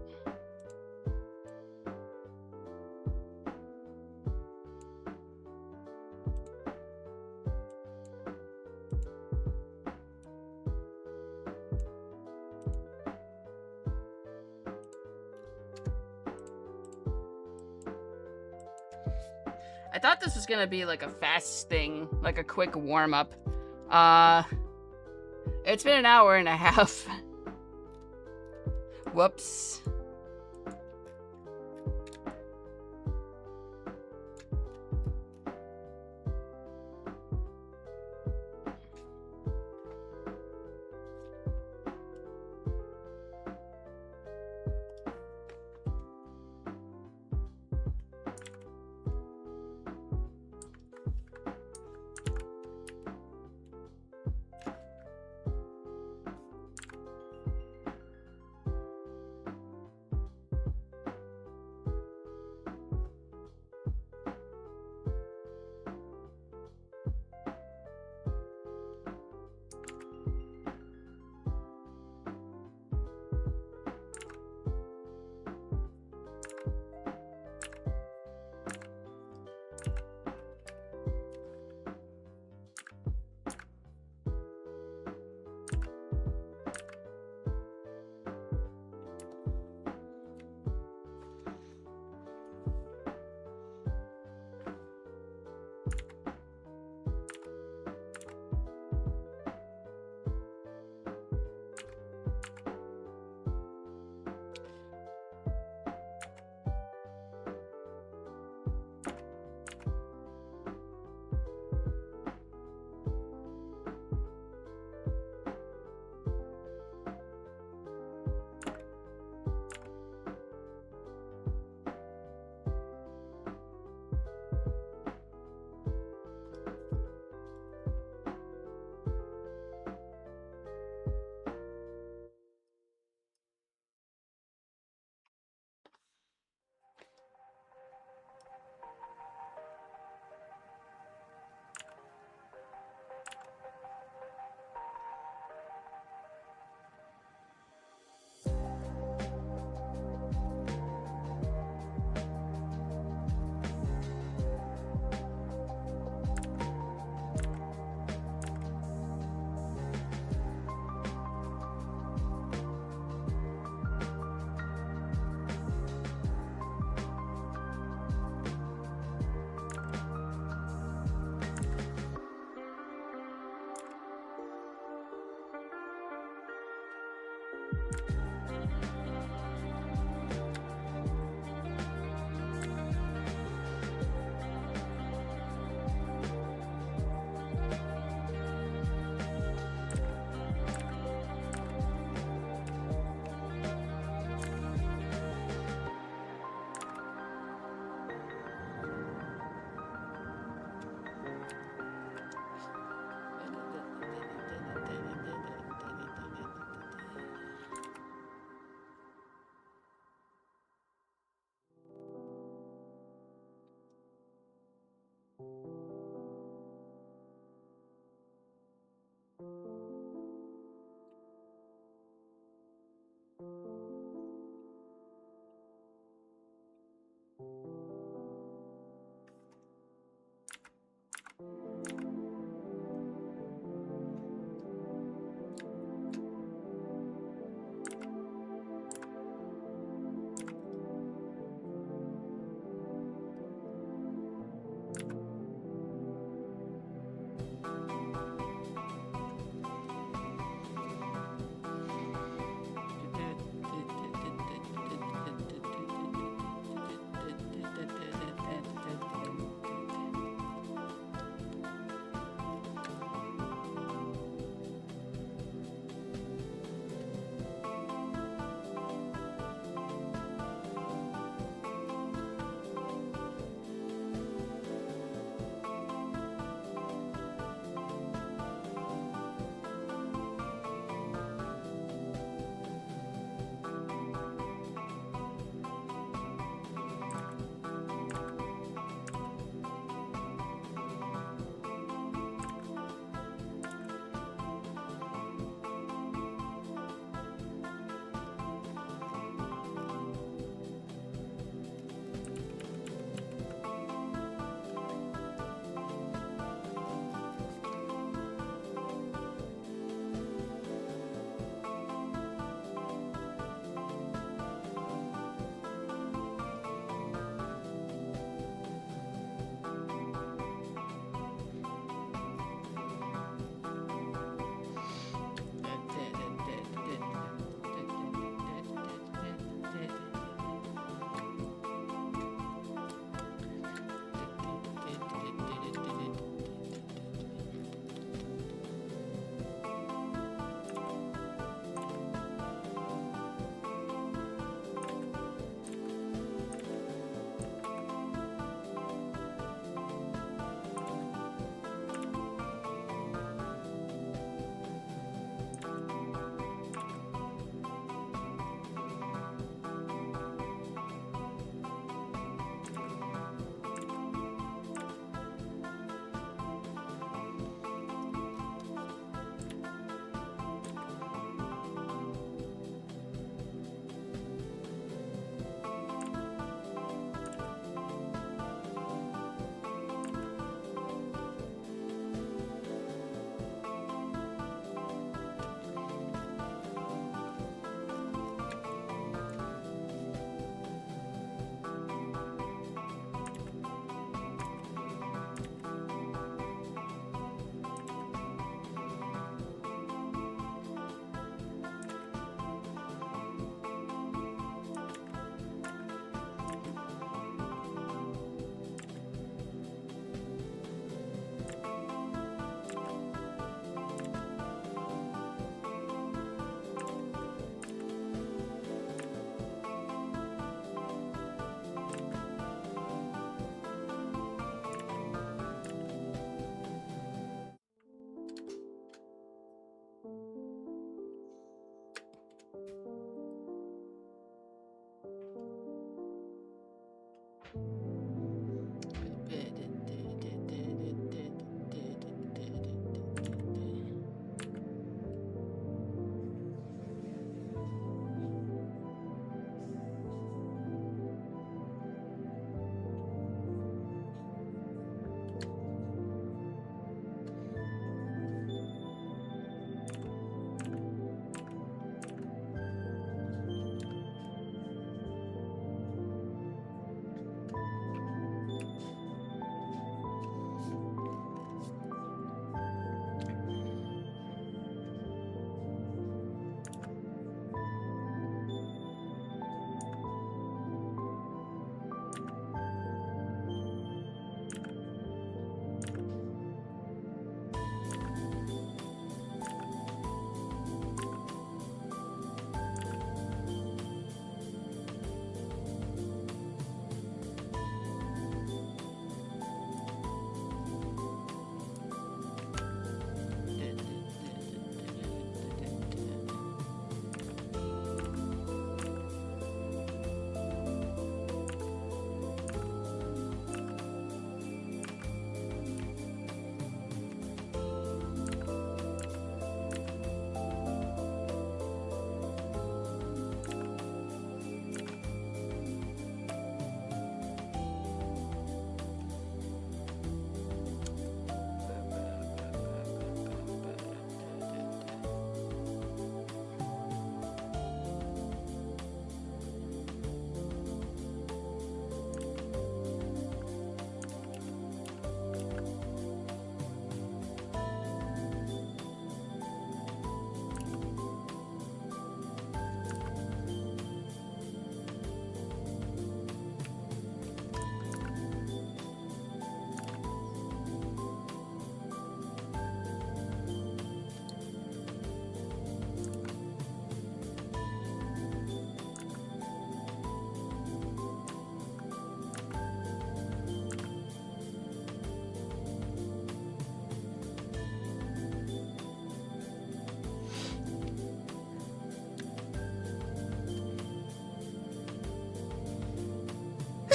Speaker 1: I thought this was gonna be like a fast thing, like a quick warm-up. It's been an hour and a half. Whoops.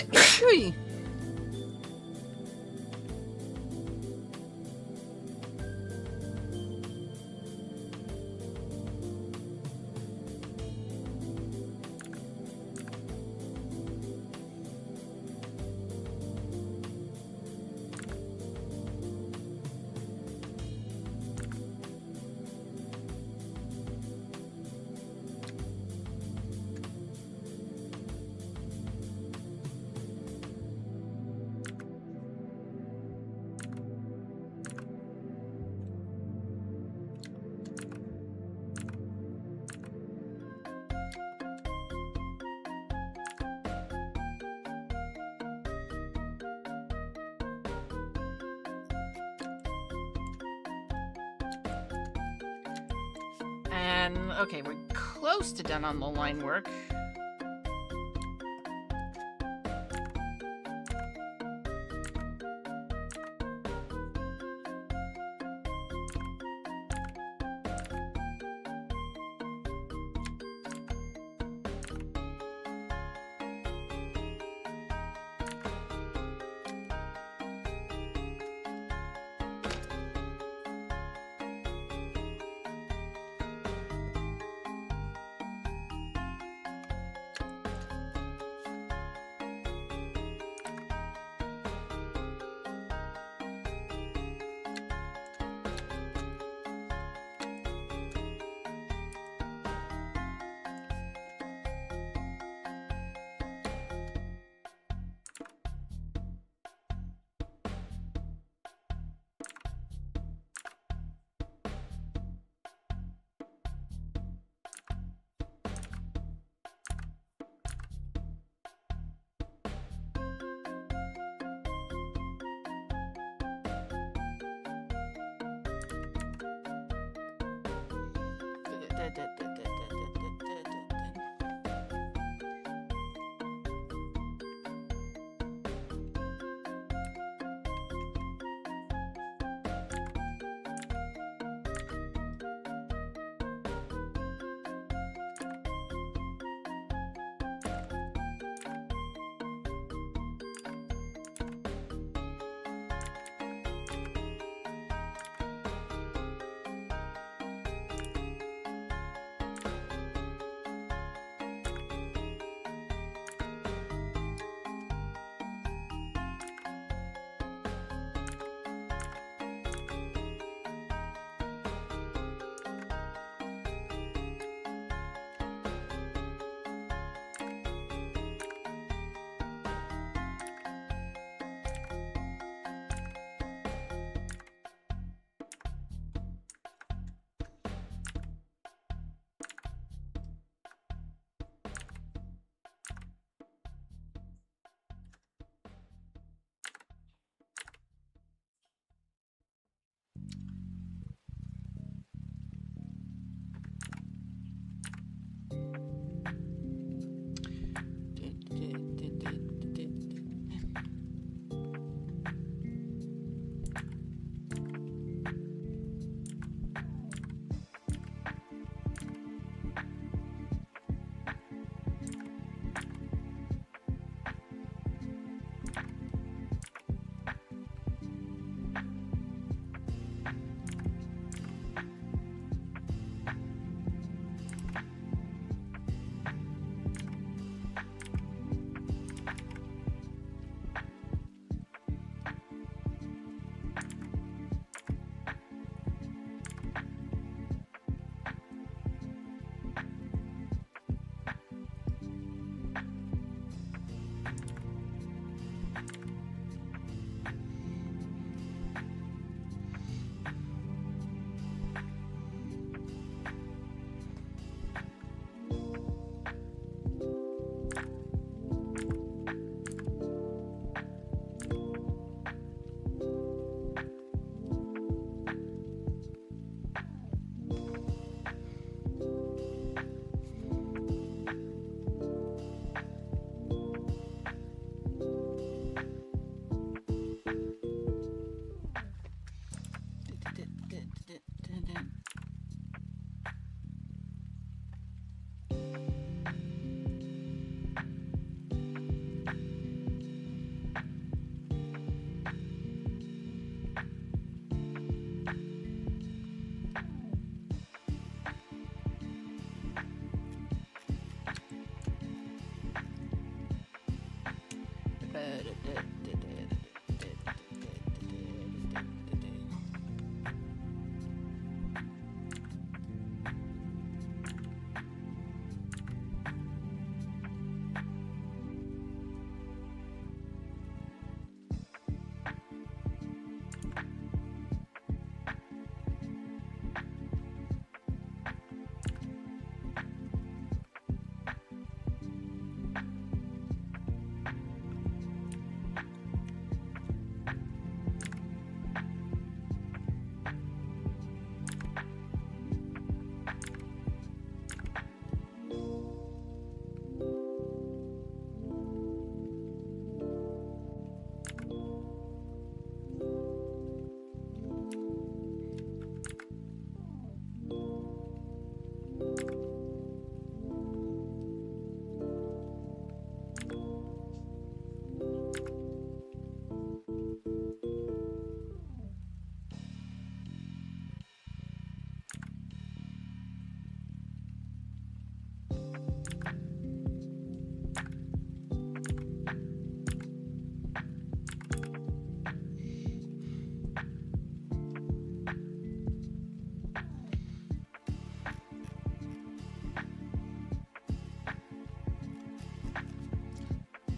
Speaker 3: Hey. And, okay, we're close to done on the line work.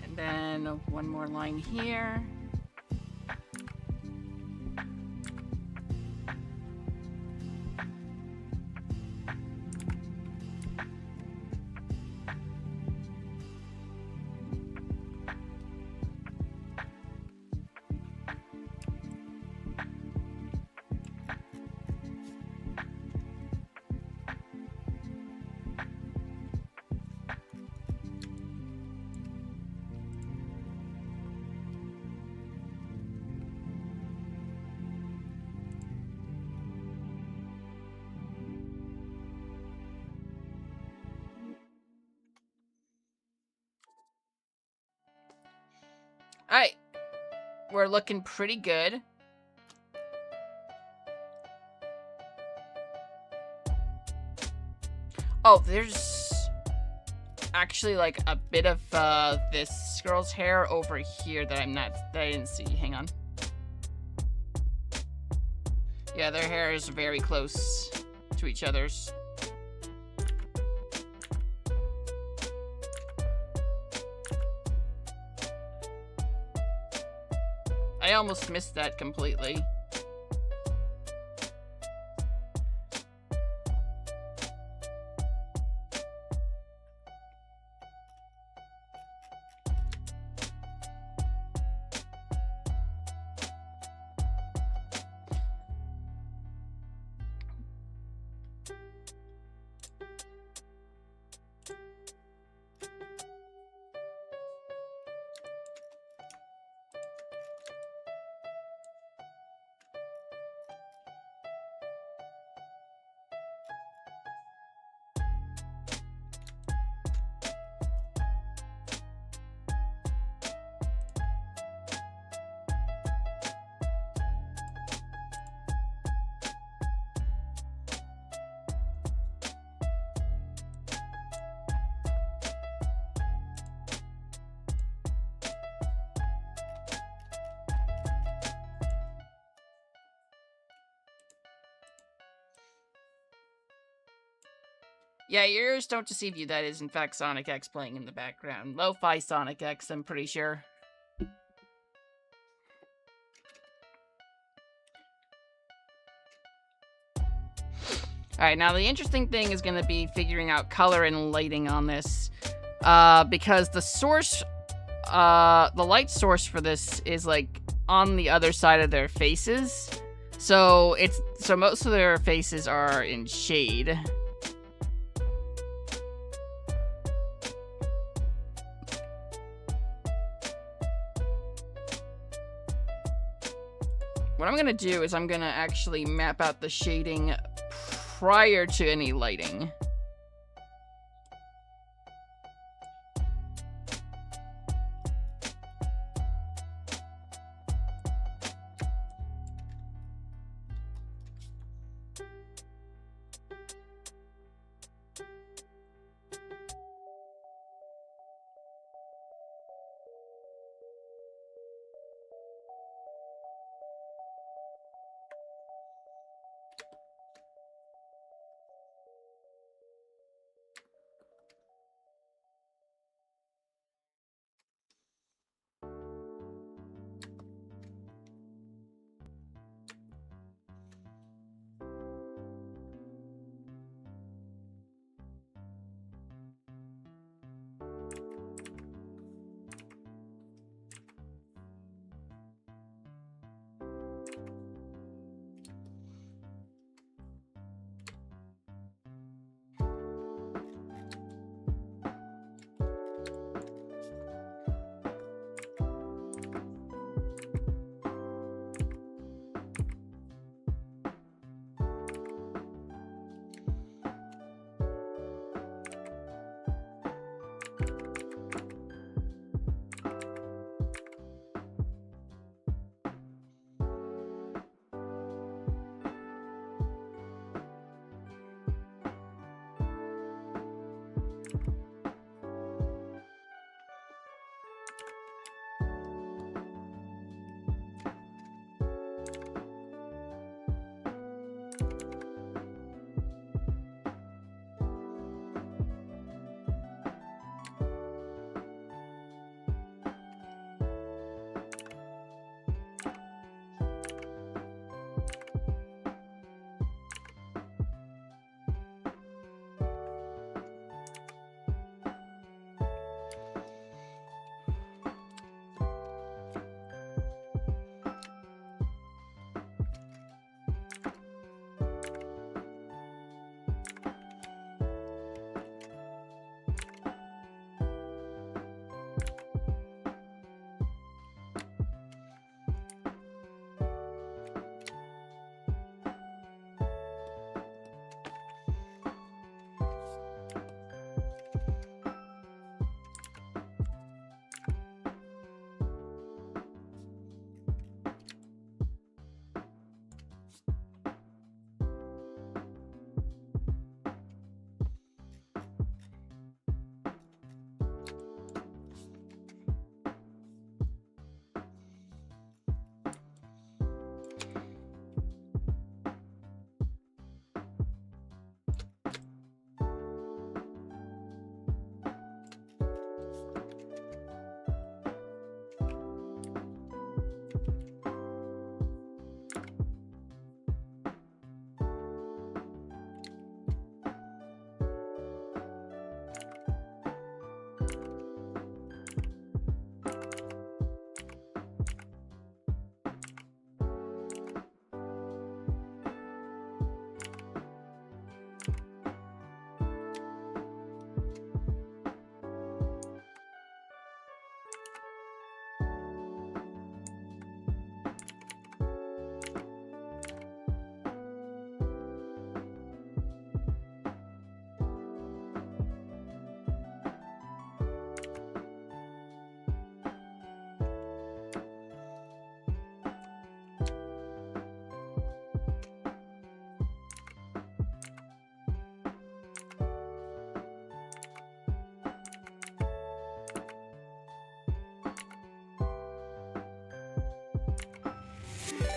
Speaker 1: And then one more line here. Alright. We're looking pretty good. Oh, there's actually like a bit of this girl's hair over here that I didn't see. Hang on. Yeah, their hair is very close to each other's. I almost missed that completely. Yeah, your ears don't deceive you. That is, in fact, Sonic X playing in the background. Lo-fi Sonic X, I'm pretty sure. Alright, now the interesting thing is going to be figuring out color and lighting on this. Because the source, the light source for this is, like, on the other side of their faces. So most of their faces are in shade. What I'm gonna do is I'm gonna actually map out the shading prior to any lighting.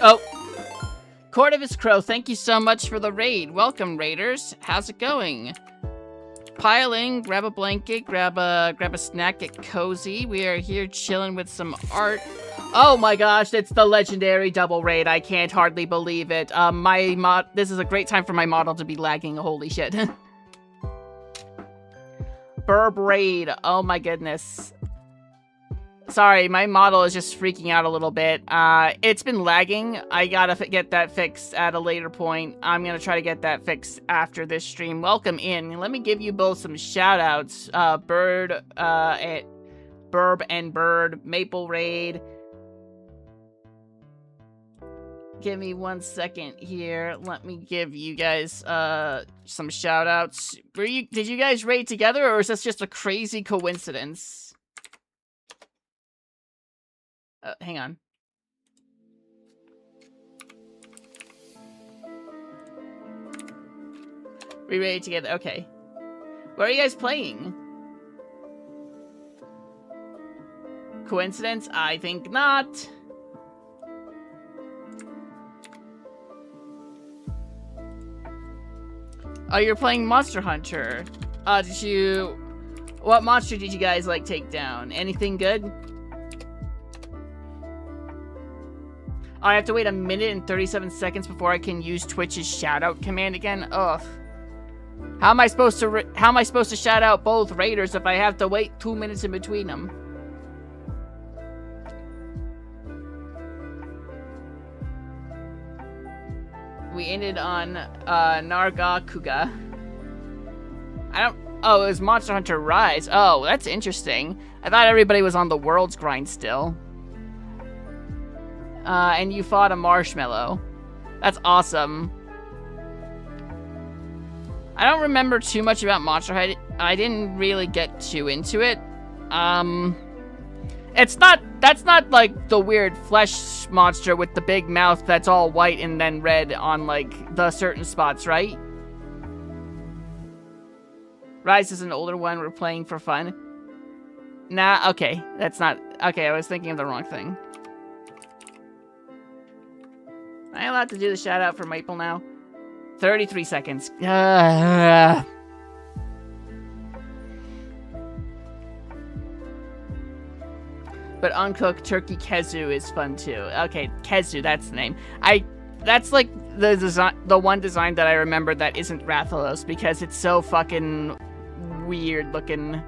Speaker 1: Oh, Cordavis Crow, thank you so much for the raid. Welcome, raiders. How's it going? Pile in, grab a blanket, grab a snack, get cozy. We are here chilling with some art. Oh my gosh, it's the legendary double raid. I can't hardly believe it. This is a great time for my model to be lagging. Holy shit. Burb raid. Oh my goodness. Sorry, my model is just freaking out a little bit. It's been lagging. I gotta get that fixed at a later point. I'm gonna try to get that fixed after this stream. Welcome in. Let me give you both some shout-outs. Burb and Bird, Maple Raid. Give me 1 second here. Let me give you guys some shout-outs. Did you guys raid together, or is this just a crazy coincidence? Hang on. We raid together. Okay. What are you guys playing? Coincidence? I think not. Oh, you're playing Monster Hunter. What monster did you guys, like, take down? Anything good? I have to wait 1 minute and 37 seconds before I can use Twitch's shoutout command again. Ugh. How am I supposed to shout out both raiders if I have to wait 2 minutes in between them? We ended on Nargacuga. Oh, it was Monster Hunter Rise. Oh, that's interesting. I thought everybody was on the World's Grind still. And you fought a marshmallow. That's awesome. I don't remember too much about Monster Hunter. I didn't really get too into it. That's not like the weird flesh monster with the big mouth that's all white and then red on like the certain spots, right? Rise is an older one we're playing for fun. Nah, okay. That's not... Okay, I was thinking of the wrong thing. Am I allowed to do the shout out for Maple now? 33 seconds. But uncooked turkey Kezu is fun too. Okay, Kezu, that's the name. That's like the one design that I remember that isn't Rathalos because it's so fucking weird looking.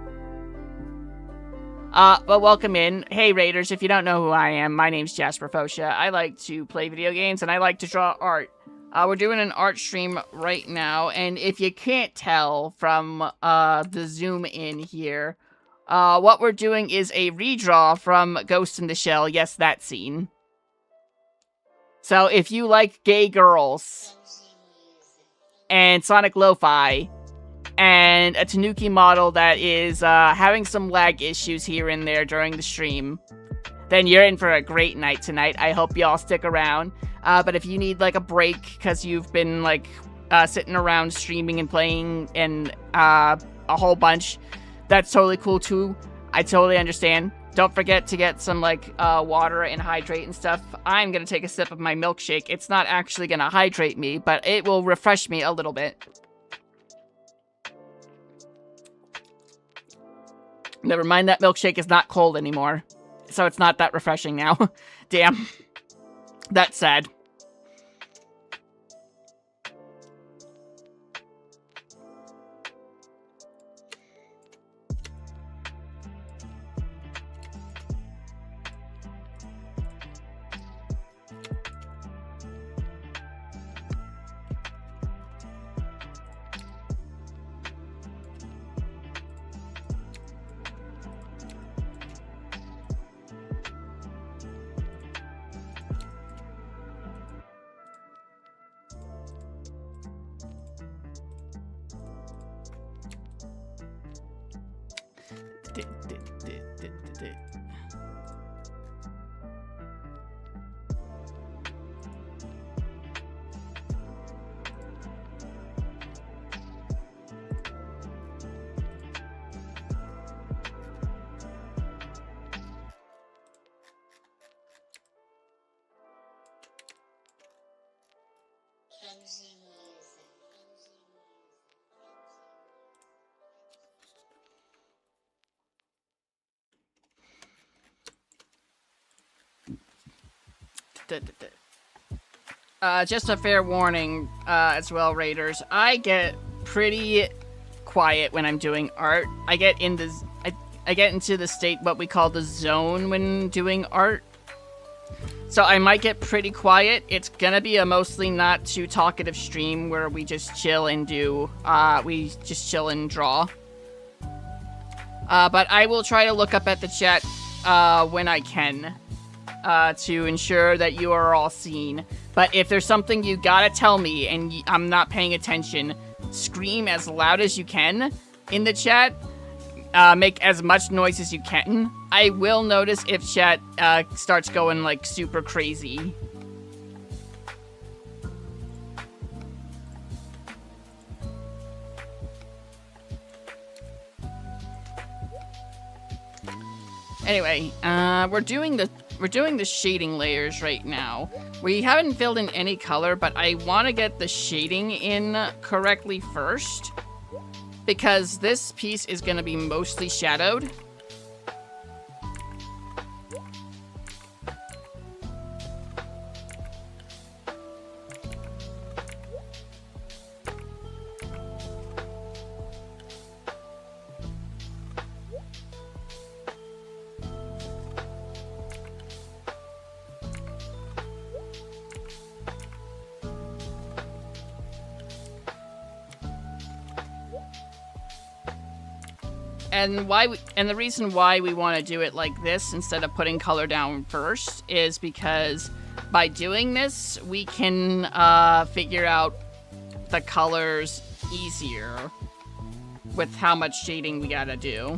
Speaker 1: But welcome in. Hey Raiders, if you don't know who I am, my name's Jasper Fosha. I like to play video games and I like to draw art. We're doing an art stream right now, and if you can't tell from the zoom in here, what we're doing is a redraw from Ghost in the Shell. Yes, that scene. So if you like gay girls and Sonic Lo-Fi and a Tanuki model that is having some lag issues here and there during the stream, then you're in for a great night tonight. I hope you all stick around. But if you need like a break because you've been like sitting around streaming and playing and a whole bunch, that's totally cool too. I totally understand. Don't forget to get some like water and hydrate and stuff. I'm gonna take a sip of my milkshake. It's not actually gonna hydrate me, but it will refresh me a little bit. Never mind, that milkshake is not cold anymore. So it's not that refreshing now. Damn. That's sad. Just a fair warning as well, Raiders. I get pretty quiet when I'm doing art. I get into the state what we call the zone when doing art. So I might get pretty quiet. It's gonna be a mostly not too talkative stream where we just chill and do chill and draw. But I will try to look up at the chat when I can to ensure that you are all seen. But if there's something you gotta tell me and I'm not paying attention, scream as loud as you can in the chat. Make as much noise as you can. I will notice if chat starts going like super crazy. Anyway, we're doing the shading layers right now. We haven't filled in any color, but I want to get the shading in correctly first, because this piece is going to be mostly shadowed. And the reason why we want to do it like this instead of putting color down first is because by doing this, we can figure out the colors easier with how much shading we gotta do.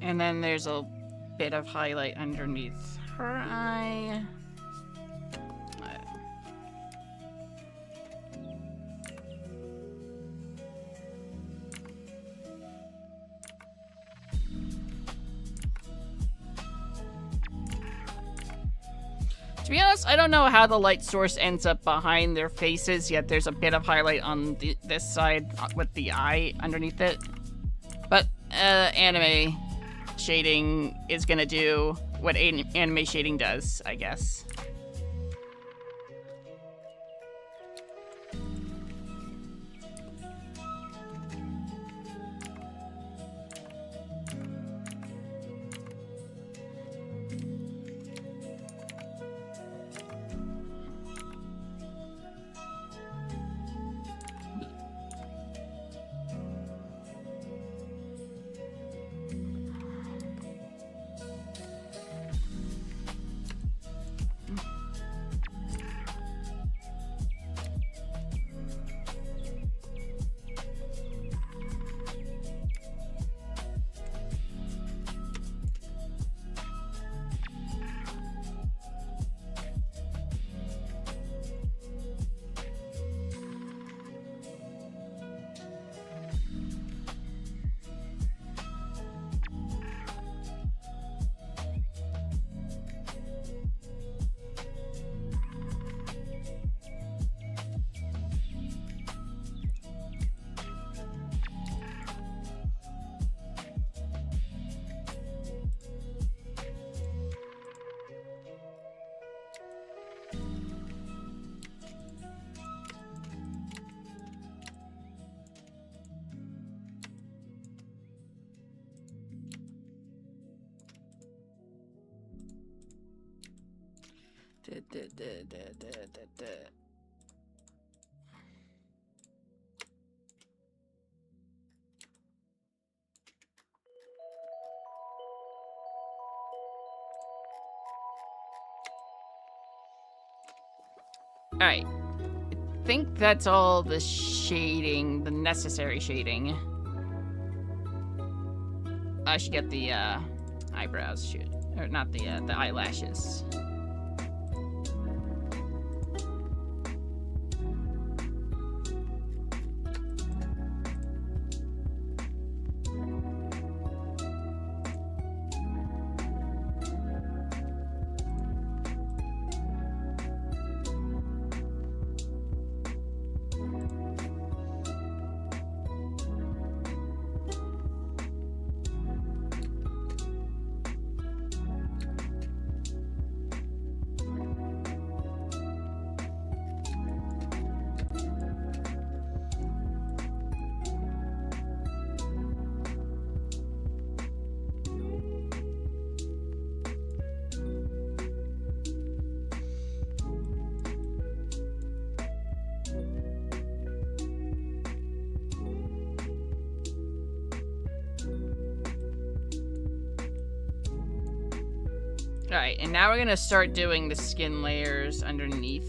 Speaker 1: And then there's a bit of highlight underneath her eye. To be honest, I don't know how the light source ends up behind their faces, yet there's a bit of highlight on this side with the eye underneath it. But anime shading is gonna do what anime shading does, I guess. Alright. I think that's all the shading, the necessary shading. I should get the eyebrows shoot. Or not the eyelashes. Alright, and now we're gonna start doing the skin layers underneath.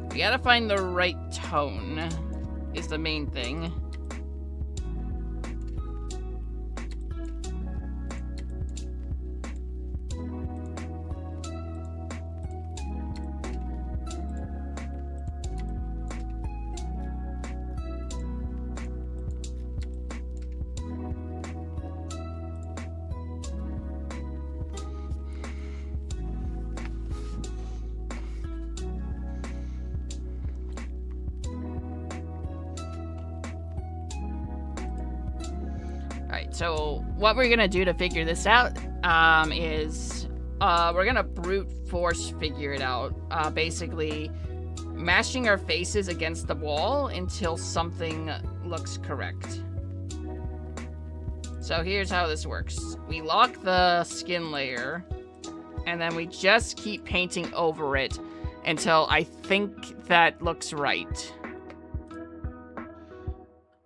Speaker 1: We gotta find the right tone, is the main thing. So what we're gonna do to figure this out is we're gonna brute force figure it out. Basically mashing our faces against the wall until something looks correct. So here's how this works. We lock the skin layer and then we just keep painting over it until I think that looks right.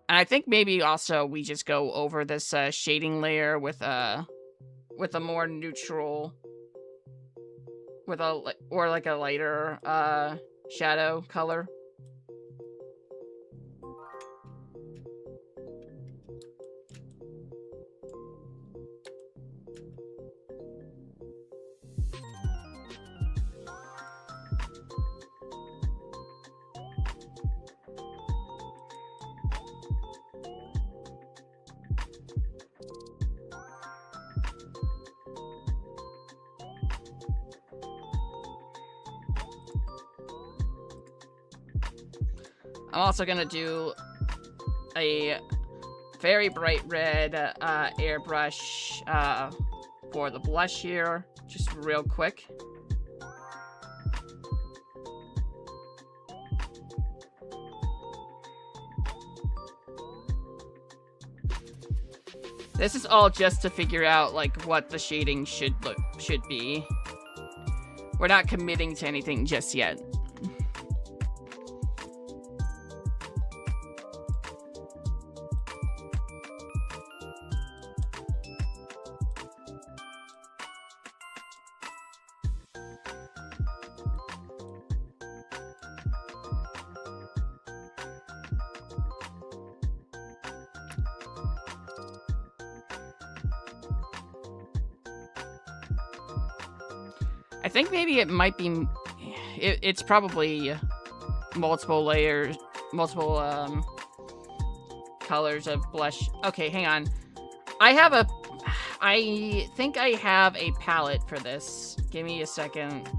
Speaker 1: And I think maybe also we just go over this shading layer with a more neutral, or like a lighter shadow color. I'm also gonna do a very bright red airbrush for the blush here, just real quick. This is all just to figure out like what the shading should be. We're not committing to anything just yet. I think maybe it might be, it's probably multiple layers, multiple colors of blush. Okay, hang on. I think I have a palette for this. Give me a second.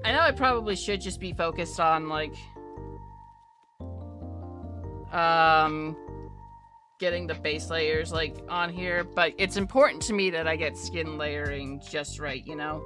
Speaker 1: I know I probably should just be focused on, like, getting the base layers, like, on here, but it's important to me that I get skin layering just right, you know?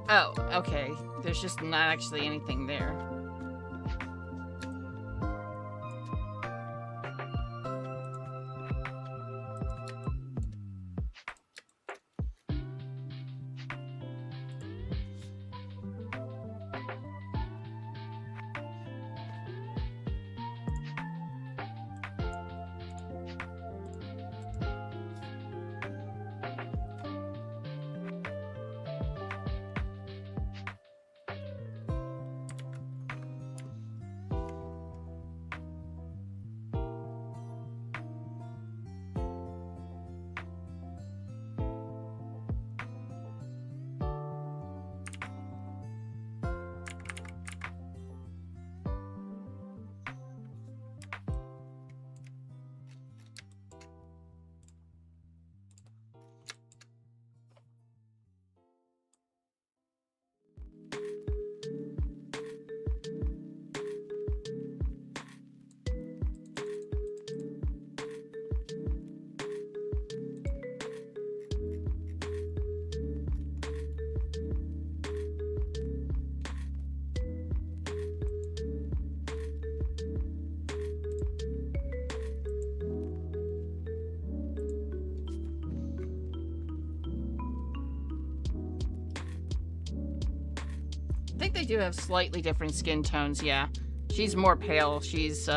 Speaker 1: Oh, okay. There's just not actually anything there. I think they do have slightly different skin tones, yeah. She's more pale. She's,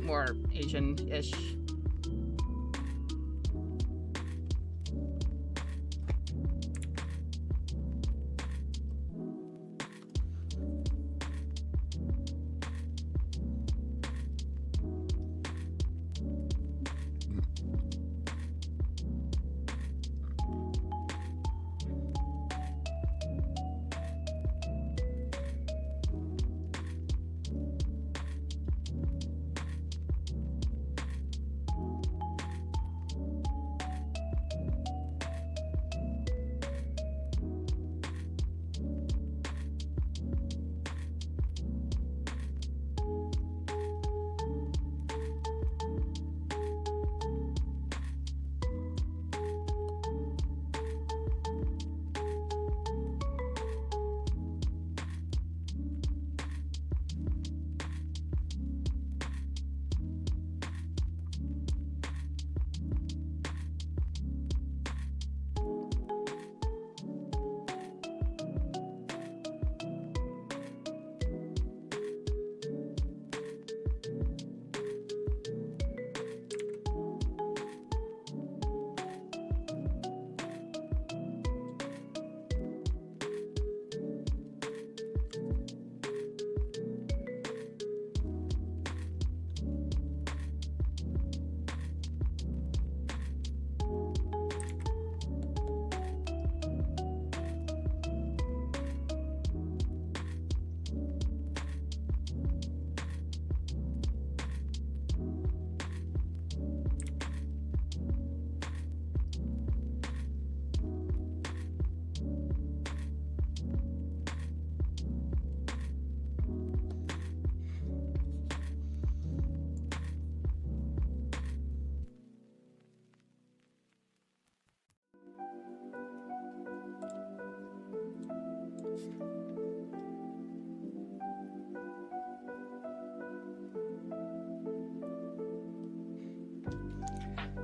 Speaker 1: more Asian-ish.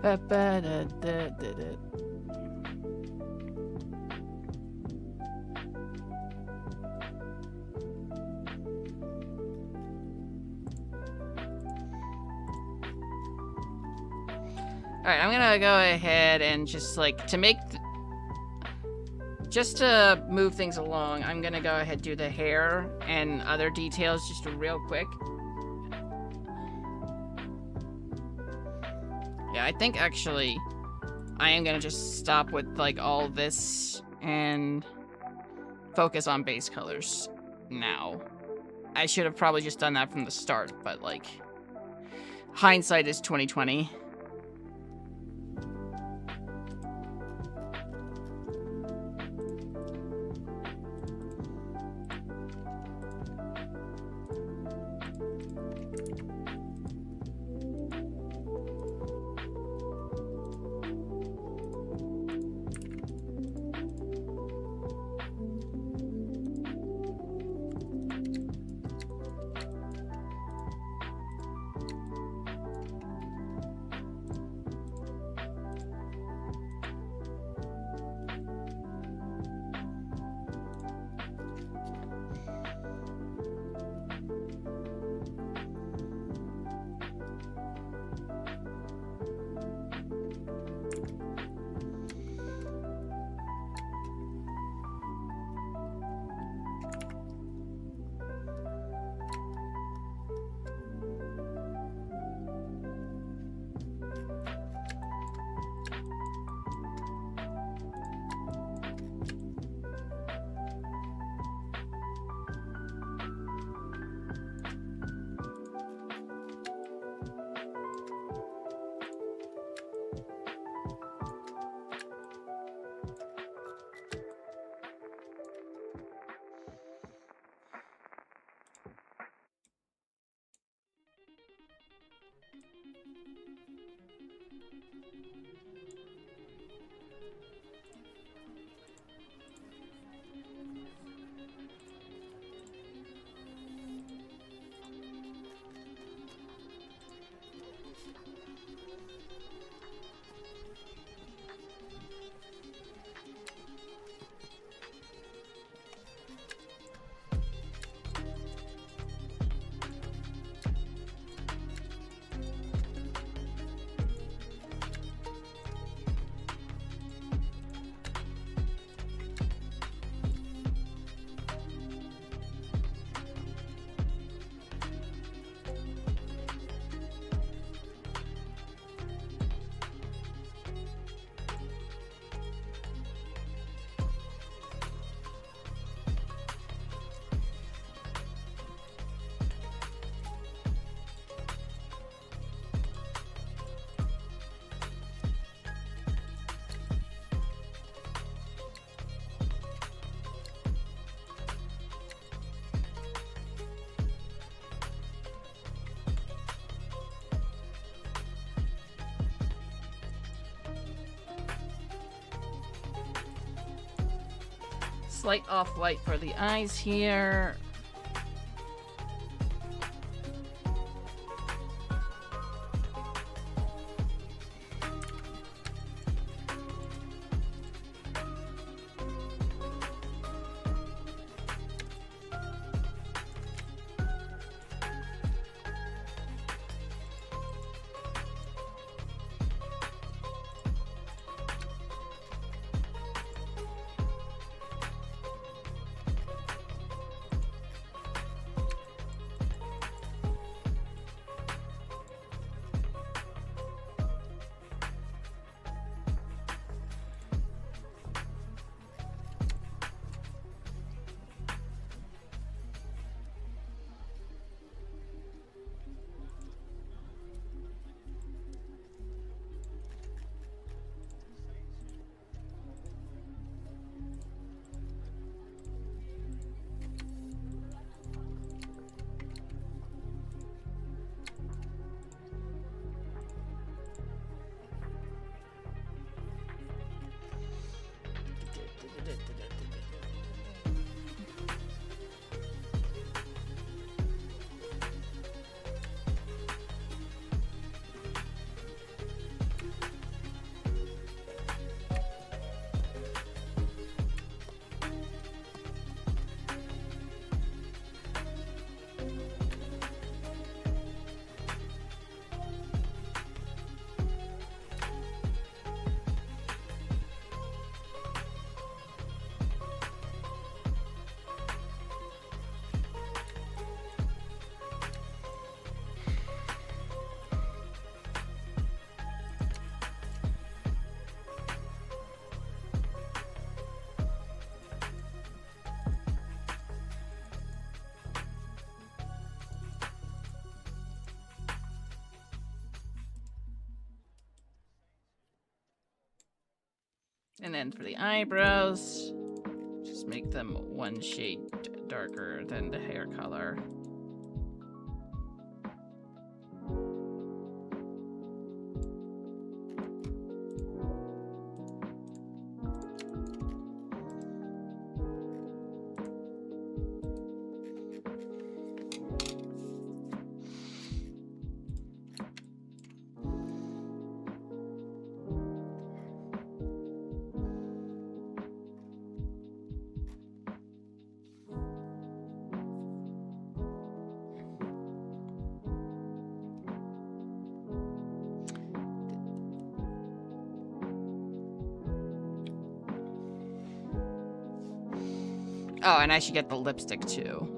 Speaker 1: Ba-ba-da-da-da-da. Alright, I'm gonna go ahead and just like to make just to move things along, I'm gonna go ahead and do the hair and other details just real quick. Yeah, I think actually I am gonna just stop with like all this and focus on base colors now. I should have probably just done that from the start, but like hindsight is 2020.
Speaker 3: slight off-white for the eyes here. And then for the eyebrows, just make them one shade darker than the hair color. Oh, and I should get the lipstick too.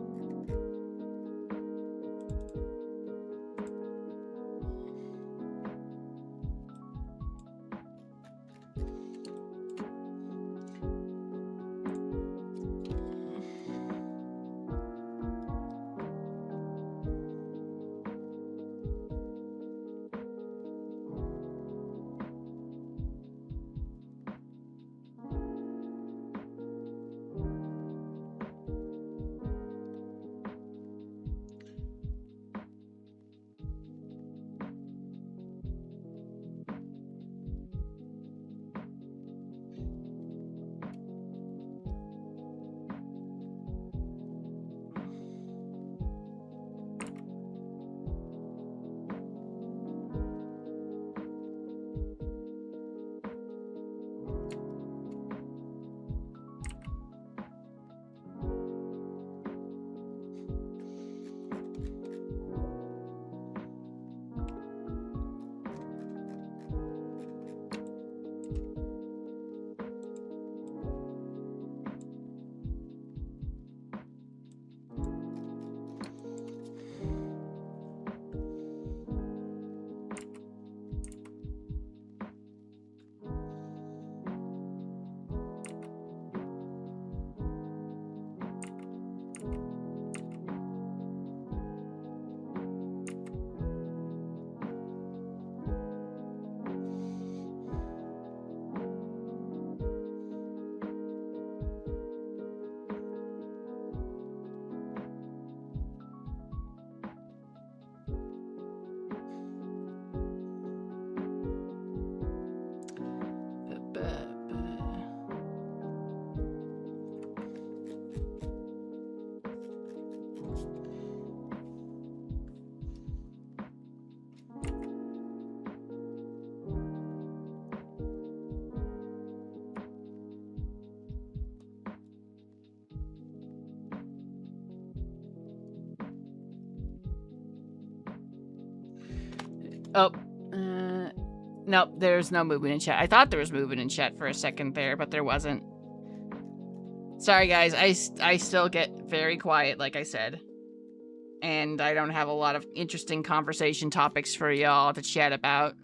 Speaker 3: Oh, nope, there's no movement in chat. I thought there was movement in chat for a second there, but there wasn't. Sorry, guys. I still get very quiet, like I said. And I don't have a lot of interesting conversation topics for y'all to chat about.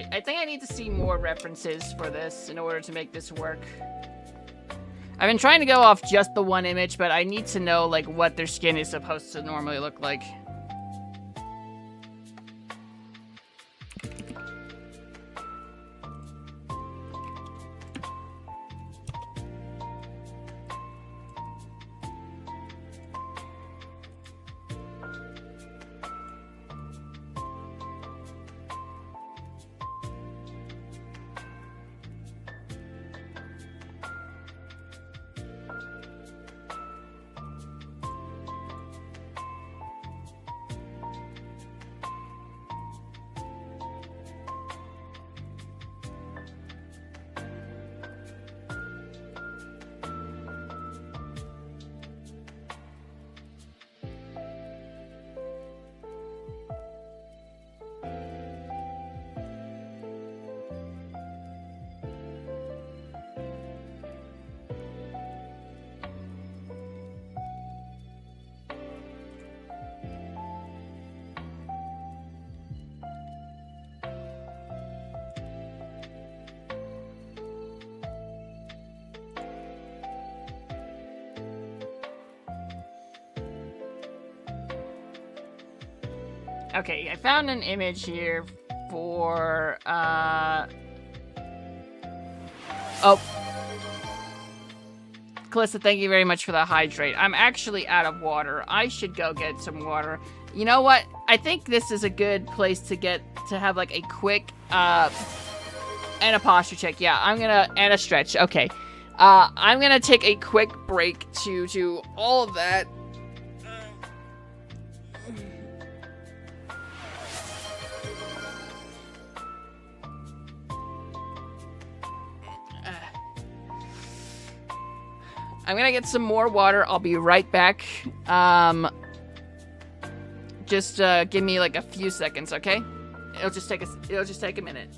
Speaker 3: I think I need to see more references for this in order to make this work. I've been trying to go off just the one image, but I need to know, like, what their skin is supposed to normally look like. Okay, I found an image here for, Oh. Calista, thank you very much for the hydrate. I'm actually out of water. I should go get some water. You know what? I think this is a good place to have, like, a quick, and a posture check. Yeah, and a stretch. Okay. I'm gonna take a quick break to do all of that. I'm gonna get some more water. I'll be right back. Just give me like a few seconds, okay? It'll just take a minute.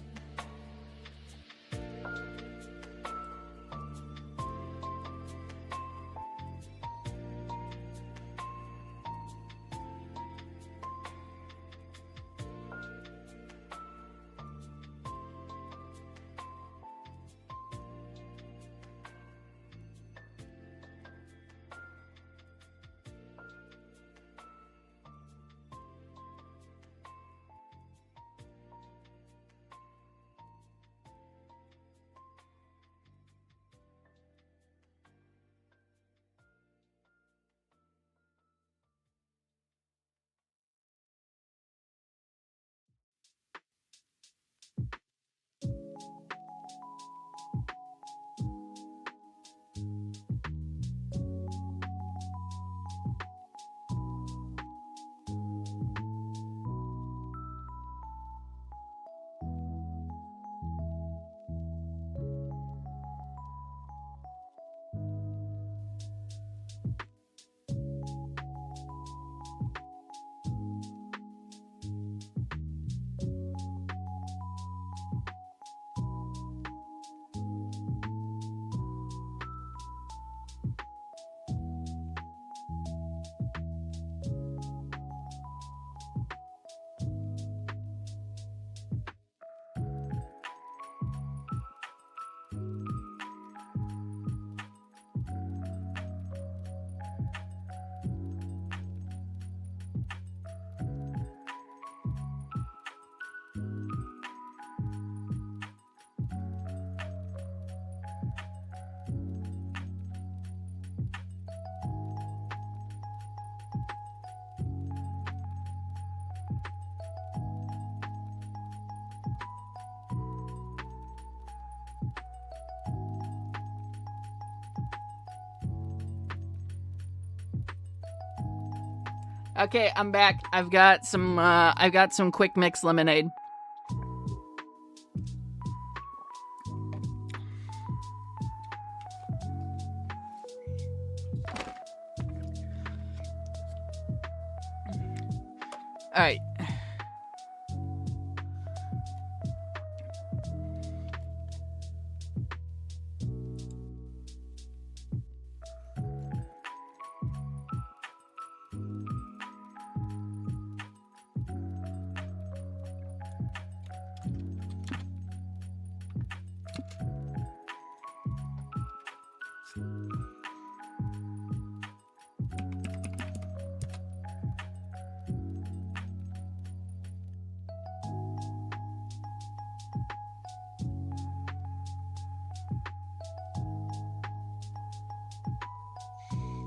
Speaker 1: Okay, I'm back. I've got some quick mix lemonade. All right.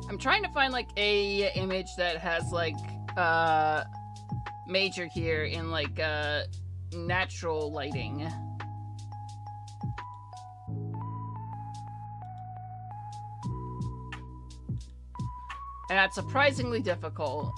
Speaker 1: I'm trying to find like a image that has like Major here in like natural lighting. And that's surprisingly difficult.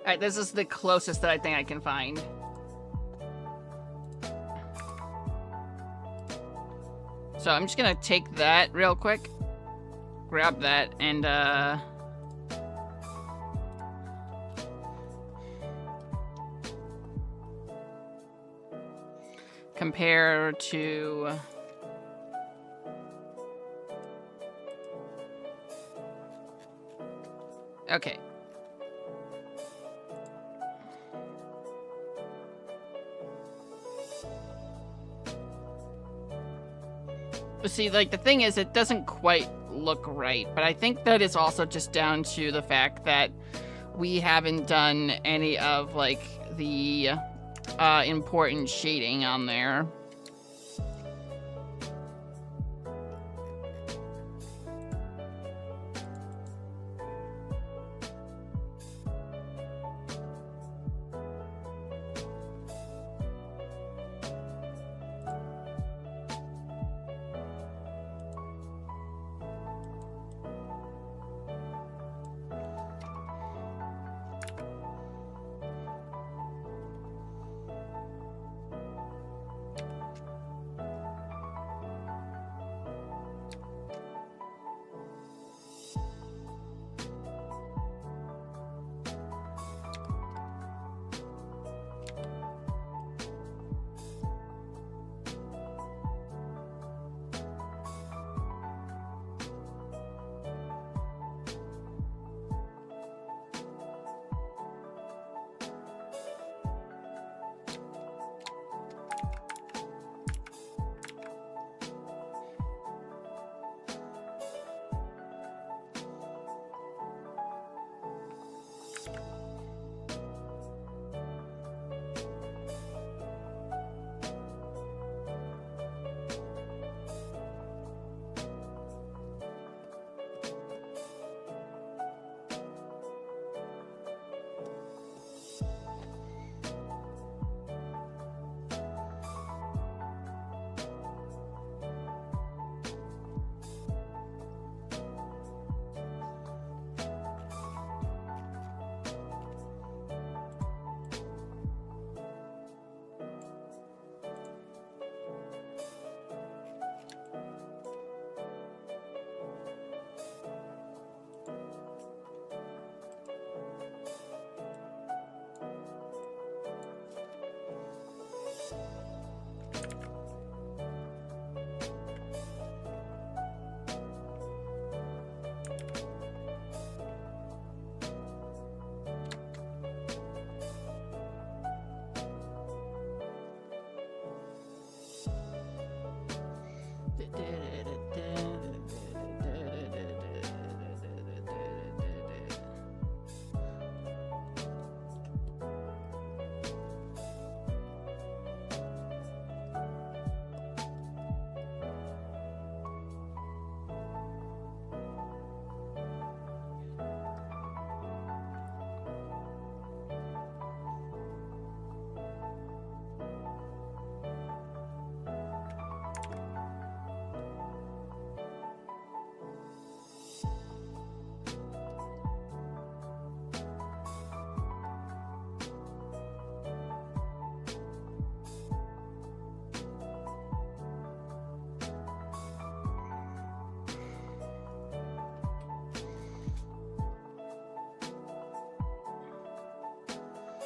Speaker 1: Alright, this is the closest that I think I can find. So I'm just gonna take that real quick. Grab that and compare to okay. See, like, the thing is, it doesn't quite look right, but I think that is also just down to the fact that we haven't done any of, like, the important shading on there.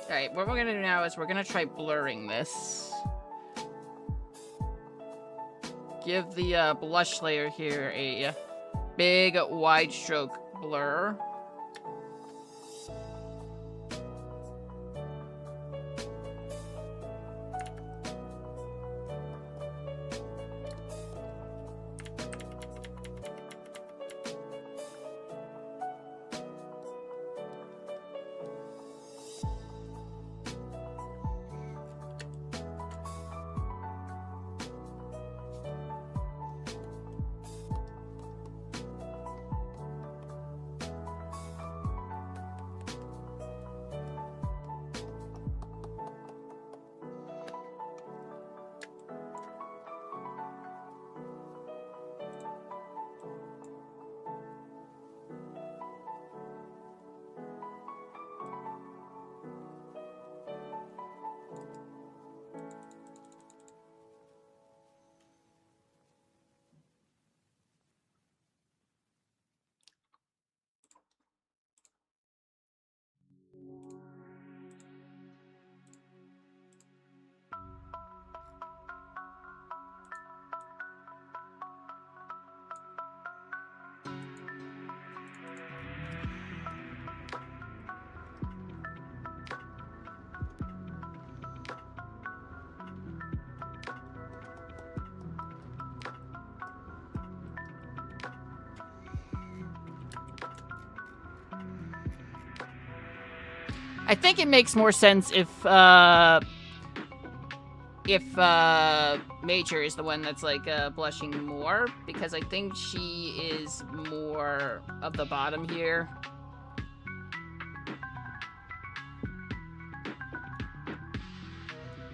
Speaker 3: Alright, what we're gonna do now is we're gonna try blurring this. Give the blush layer here a big wide stroke blur. I think it makes more sense if Major is the one that's like blushing more, because I think she is more of the bottom here.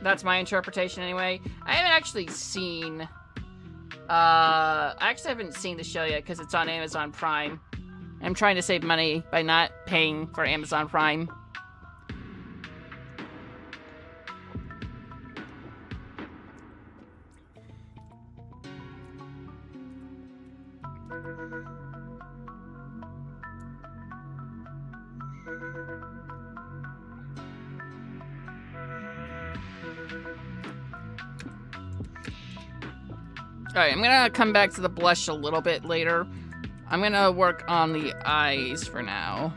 Speaker 3: That's my interpretation anyway. I haven't actually seen I actually haven't seen the show yet because it's on Amazon Prime. I'm trying to save money by not paying for Amazon Prime. Alright, I'm gonna come back to the blush a little bit later. I'm gonna work on the eyes for now.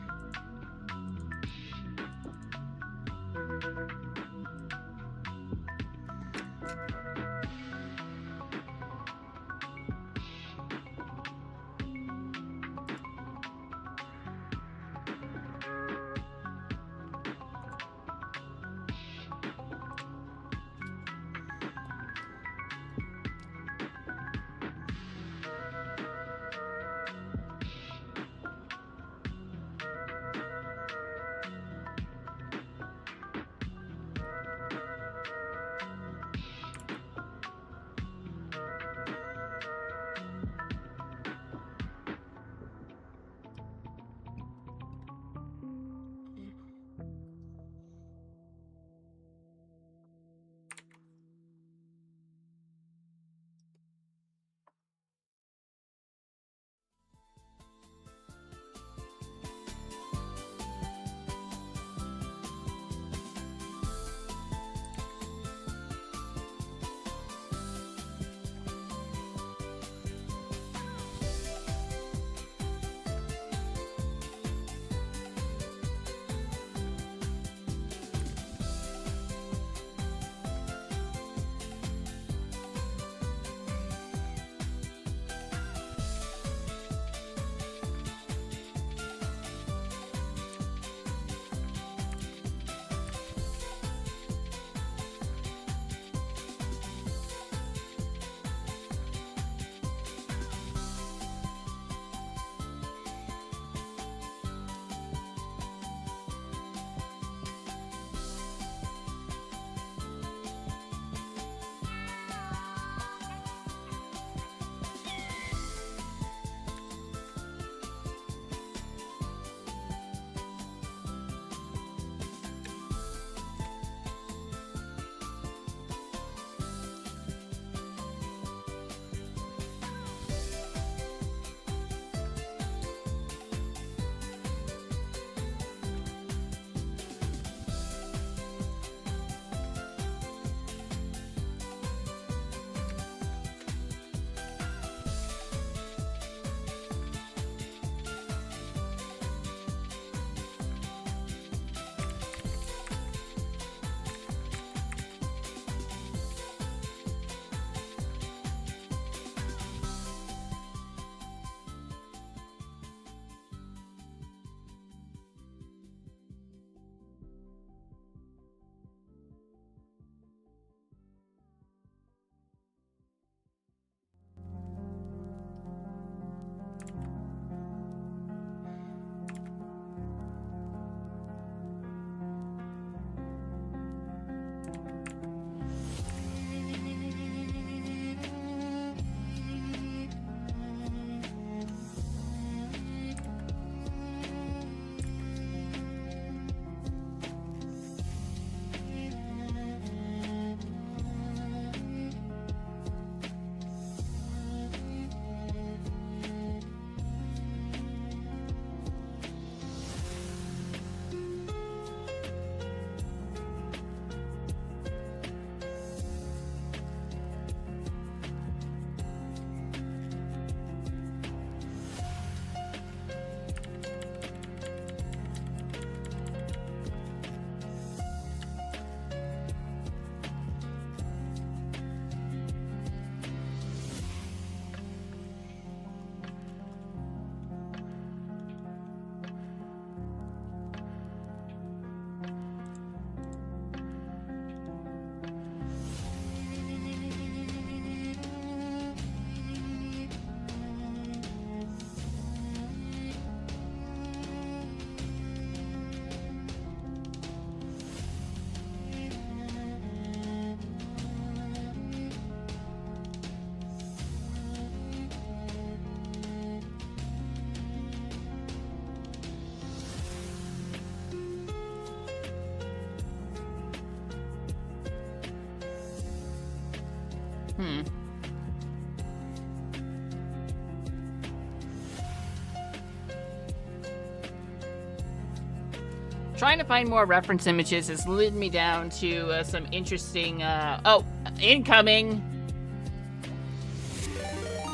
Speaker 1: Trying to find more reference images has led me down to some interesting, oh, incoming!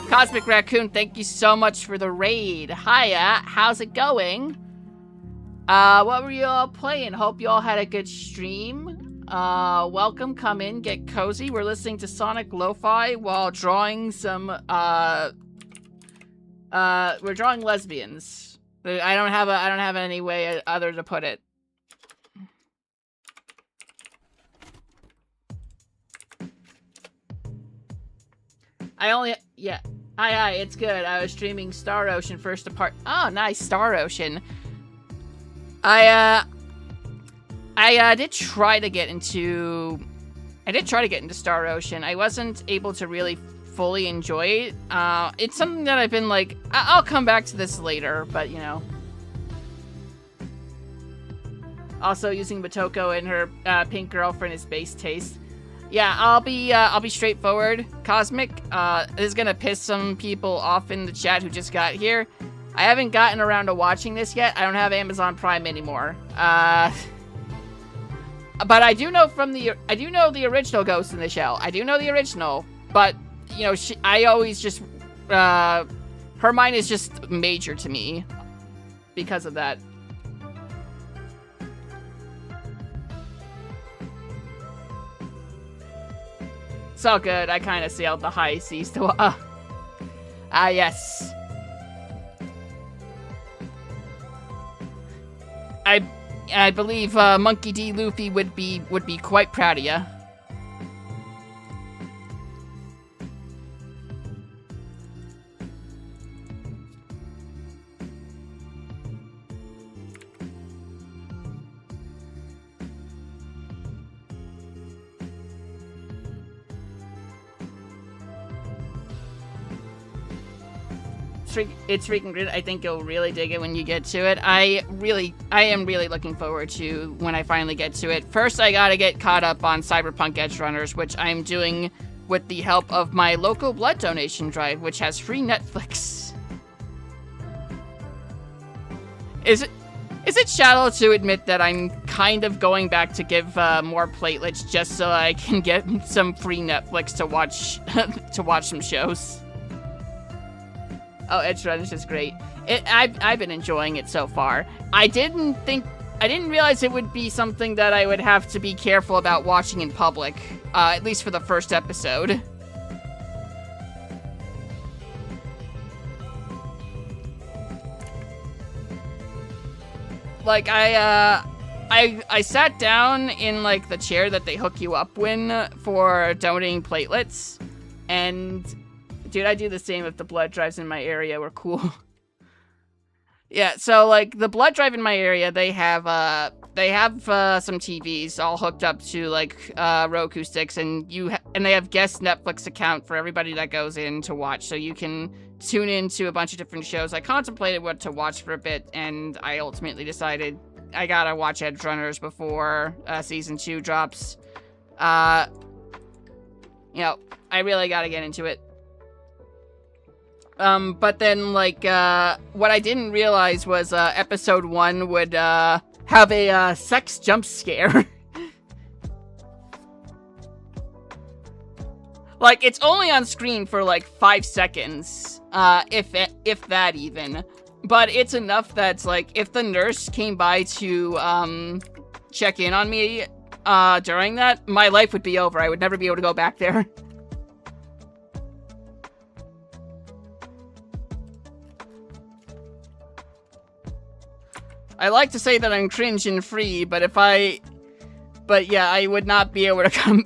Speaker 1: Cosmic Raccoon, thank you so much for the raid. Hiya, how's it going? What were you all playing? Hope you all had a good stream. Welcome, come in, get cozy. We're listening to Sonic Lo-Fi while drawing some, we're drawing lesbians. I don't have any way other to put it. Yeah. Hi, it's good. I was streaming Star Ocean first apart. Oh, nice, Star Ocean. I did try to get into Star Ocean. I wasn't able to really fully enjoy it. It's something that I've been like, I'll come back to this later, but you know. Also using Batoko and her pink girlfriend is base taste. Yeah, I'll be straightforward. Cosmic, this is gonna piss some people off in the chat who just got here. I haven't gotten around to watching this yet. I don't have Amazon Prime anymore. But I do know the original Ghost in the Shell. I do know the original, but you know, I always just Hermione is just major to me because of that. It's all good. I kind of sailed the high seas to... yes. I believe Monkey D. Luffy would be quite proud of you. It's freaking great. I think you'll really dig it when you get to it. I am really looking forward to when I finally get to it. First, I gotta get caught up on Cyberpunk Edgerunners, which I'm doing with the help of my local blood donation drive, which has free Netflix. Is it shallow to admit that I'm kind of going back to give more platelets just so I can get some free Netflix to watch to watch some shows? Oh, Edgerunners is great. I've been enjoying it so far. I didn't realize it would be something that I would have to be careful about watching in public, at least for the first episode. Like, I sat down in, like, the chair that they hook you up in for donating platelets, and... Dude, I do the same if the blood drives in my area were cool. Yeah, so, like, the blood drive in my area, they have some TVs all hooked up to, like, Roku sticks, and they have guest Netflix account for everybody that goes in to watch, so you can tune into a bunch of different shows. I contemplated what to watch for a bit, and I ultimately decided I gotta watch Edgerunners before Season 2 drops. You know, I really gotta get into it. But then, like, what I didn't realize was, episode 1 would, have a, sex jump scare. Like, it's only on screen for, like, 5 seconds, if that even. But it's enough that's, like, if the nurse came by to, check in on me, during that, my life would be over. I would never be able to go back there. I like to say that I'm cringe and free, but yeah, I would not be able to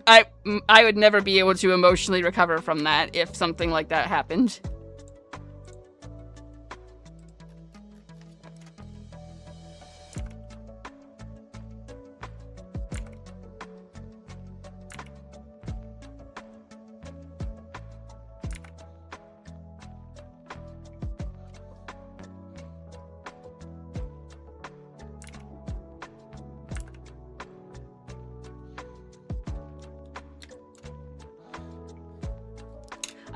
Speaker 1: I would never be able to emotionally recover from that if something like that happened.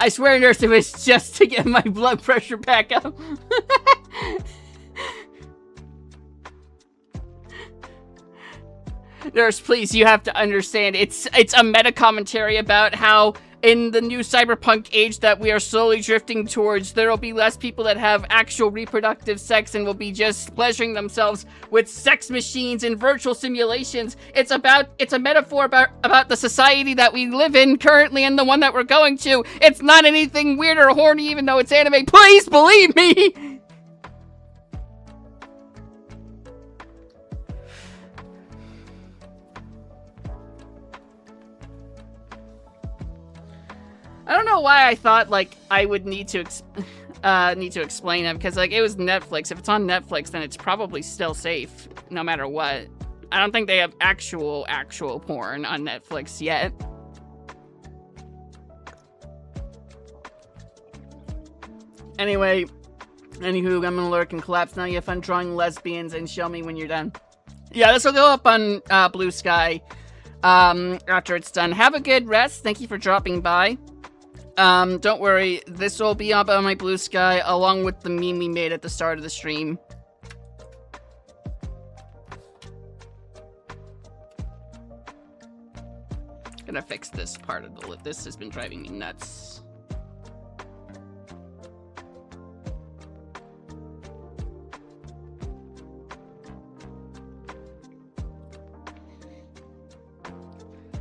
Speaker 1: I swear, nurse, it was just to get my blood pressure back up. Nurse, please, you have to understand. It's a meta commentary about how in the new cyberpunk age that we are slowly drifting towards, there will be less people that have actual reproductive sex and will be just pleasuring themselves with sex machines and virtual simulations. It's a metaphor about the society that we live in currently and the one that we're going to. It's not anything weird or horny, even though it's anime. Please believe me! I don't know why I thought, like, I would need to explain it, because, like, it was Netflix. If it's on Netflix, then it's probably still safe, no matter what. I don't think they have actual porn on Netflix yet. Anyway, anywho, I'm gonna lurk and collapse. Now you have fun drawing lesbians, and show me when you're done. Yeah, this will go up on Blue Sky after it's done. Have a good rest. Thank you for dropping by. Don't worry, this will be up on my Blue Sky along with the meme we made at the start of the stream. Gonna fix this part of the lip. This has been driving me nuts.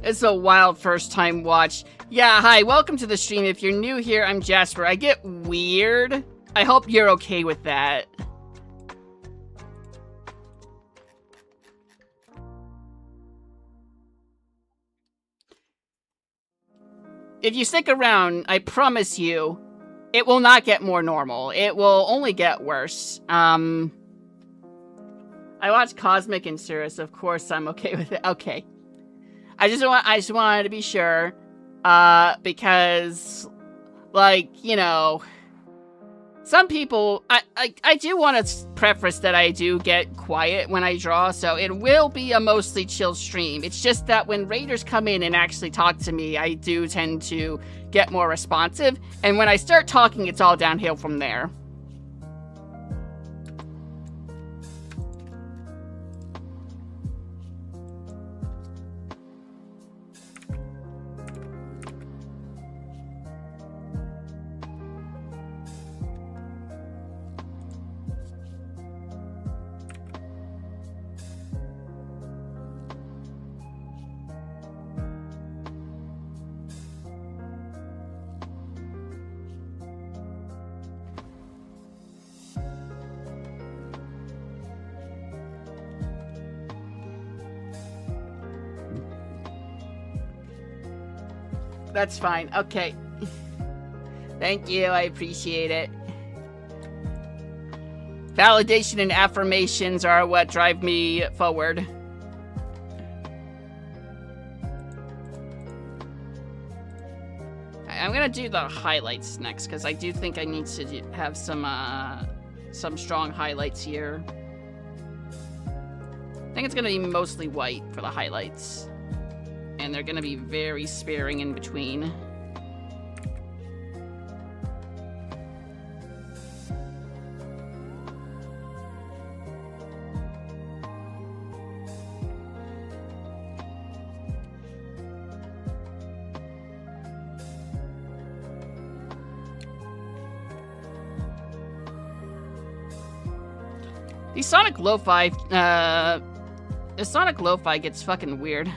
Speaker 1: It's a wild first time watch. Yeah, hi, welcome to the stream. If you're new here, I'm Jasper. I get weird. I hope you're okay with that. If you stick around, I promise you, it will not get more normal. It will only get worse. I watched Cosmic and Cirrus, of course I'm okay with it. Okay. I just wanted to be sure, because, like, you know, some people, I do want to preface that I do get quiet when I draw, so it will be a mostly chill stream. It's just that when raiders come in and actually talk to me, I do tend to get more responsive, and when I start talking, it's all downhill from there. That's fine. Okay. Thank you. I appreciate it. Validation and affirmations are what drive me forward. I'm gonna do the highlights next, because I do think I need to have some strong highlights here. I think it's gonna be mostly white for the highlights. And they're gonna be very sparing in between. The Sonic Lo-Fi, the Sonic Lo-Fi gets fucking weird.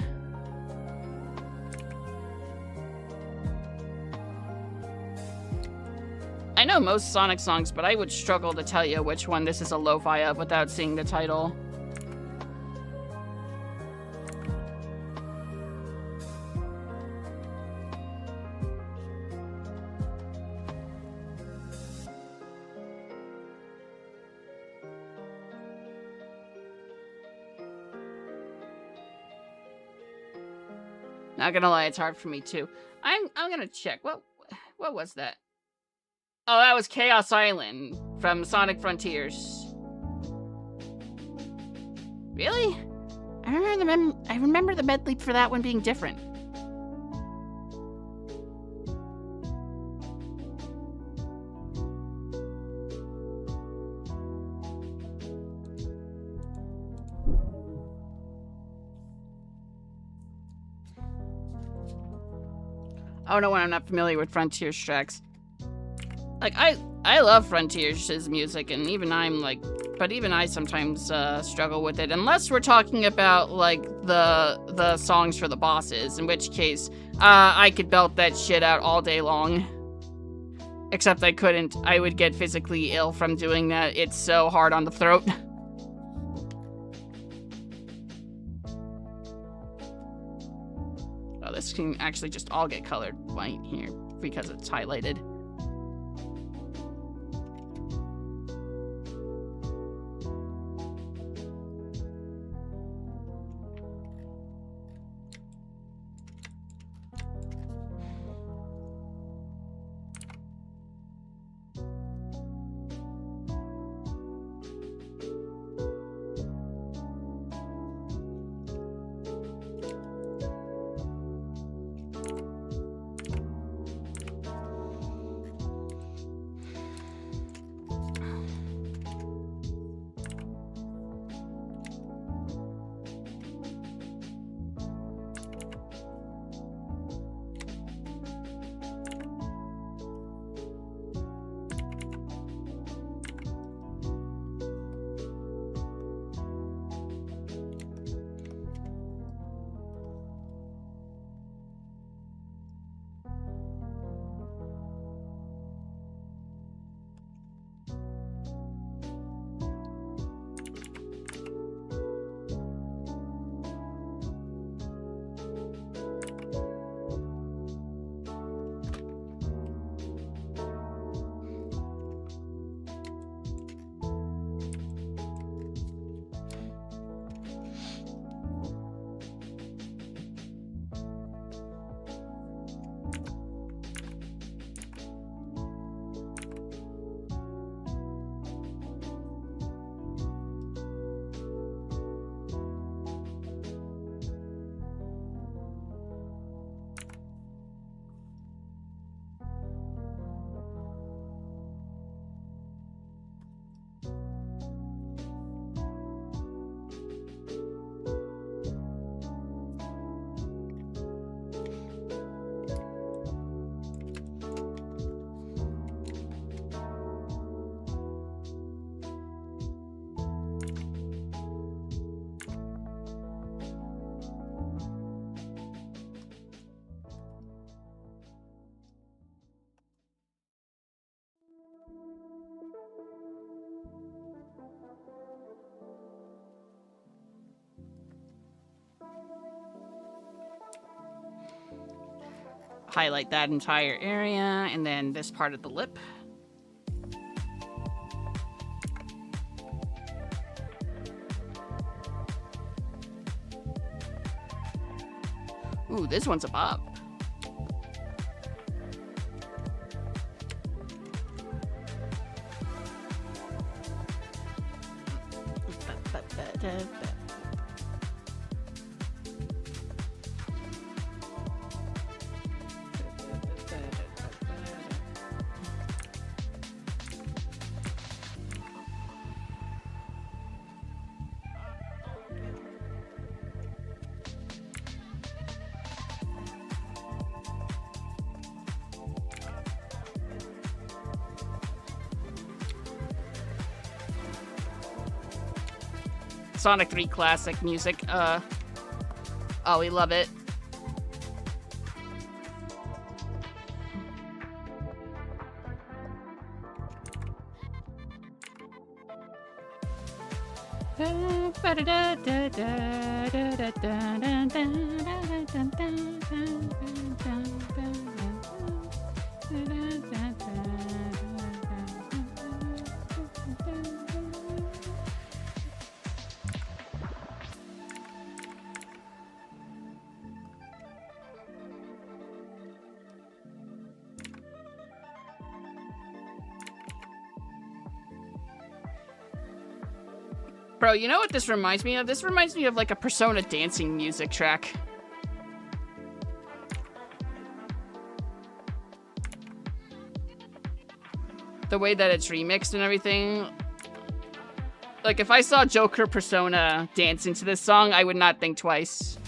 Speaker 1: I know most Sonic songs, but I would struggle to tell you which one this is a lo-fi of without seeing the title. Not gonna lie, it's hard for me too. I'm gonna check. What was that? Oh, that was Chaos Island from Sonic Frontiers. Really? I remember the medley for that one being different.
Speaker 3: I don't know when I'm not familiar with Frontiers tracks. Like, I love Frontiers' music, and even I sometimes struggle with it, unless we're talking about, like, the songs for the bosses, in which case, I could belt that shit out all day long. Except I couldn't. I would get physically ill from doing that. It's so hard on the throat. Oh, this can actually just all get colored white here because it's highlighted. Highlight that entire area, and then this part of the lip. Ooh, this one's a bop. Sonic 3 classic music. Oh, we love it. Bro, you know what this reminds me of? This reminds me of like a Persona dancing music track. The way that it's remixed and everything. Like, if I saw Joker Persona dance into this song, I would not think twice.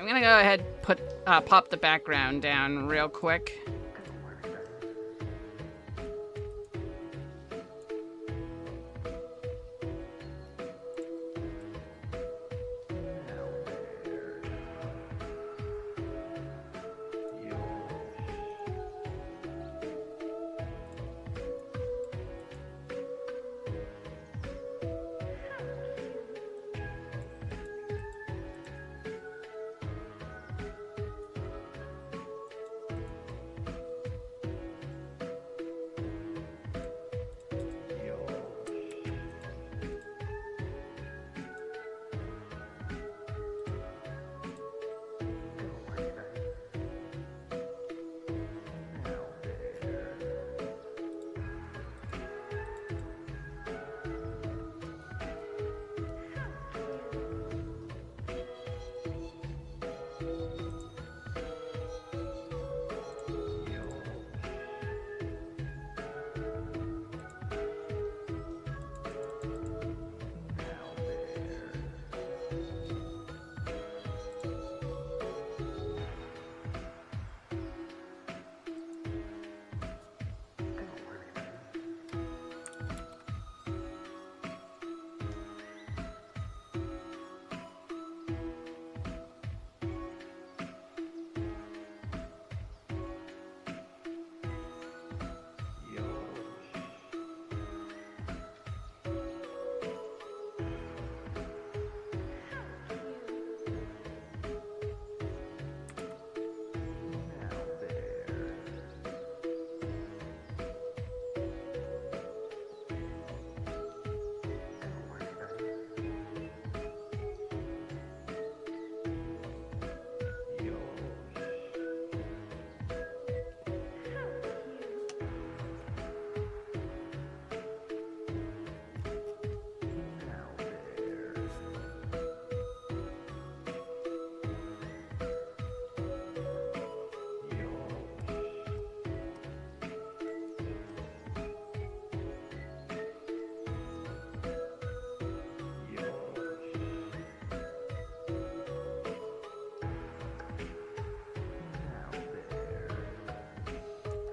Speaker 3: I'm gonna go ahead and pop the background down real quick.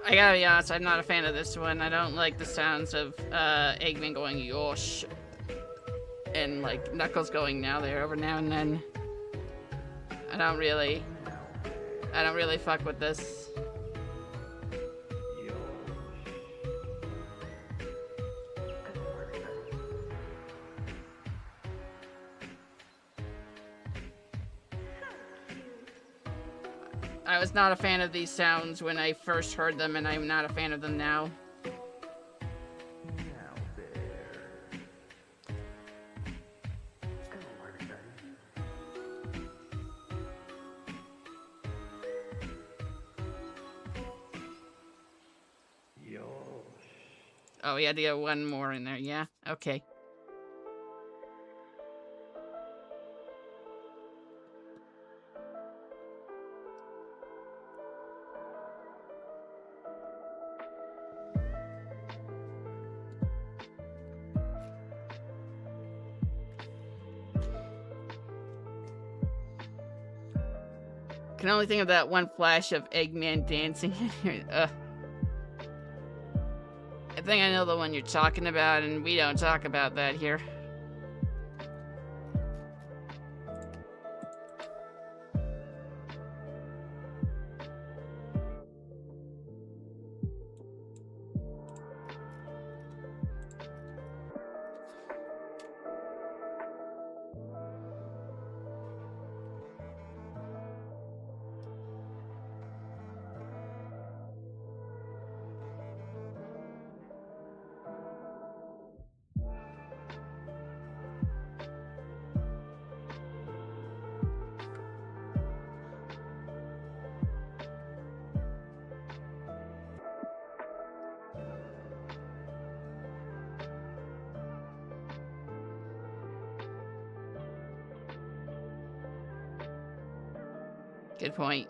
Speaker 3: I gotta be honest, I'm not a fan of this one. I don't like the sounds of Eggman going yosh and like Knuckles going now there every now and then. I don't really fuck with this. I was not a fan of these sounds when I first heard them, and I'm not a fan of them now. Oh, we had to get one more in there, yeah? Okay. Can only think of that one flash of Eggman dancing. I think I know the one you're talking about, and we don't talk about that here. Good point.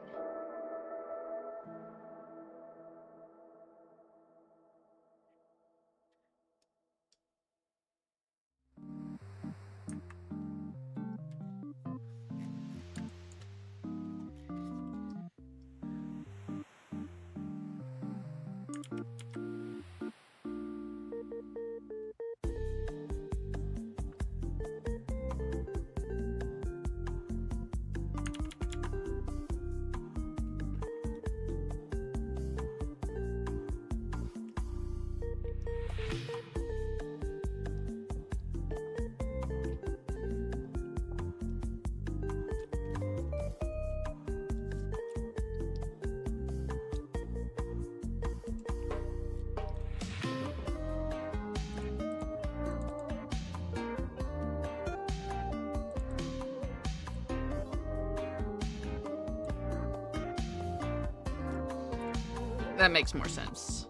Speaker 1: That makes more sense.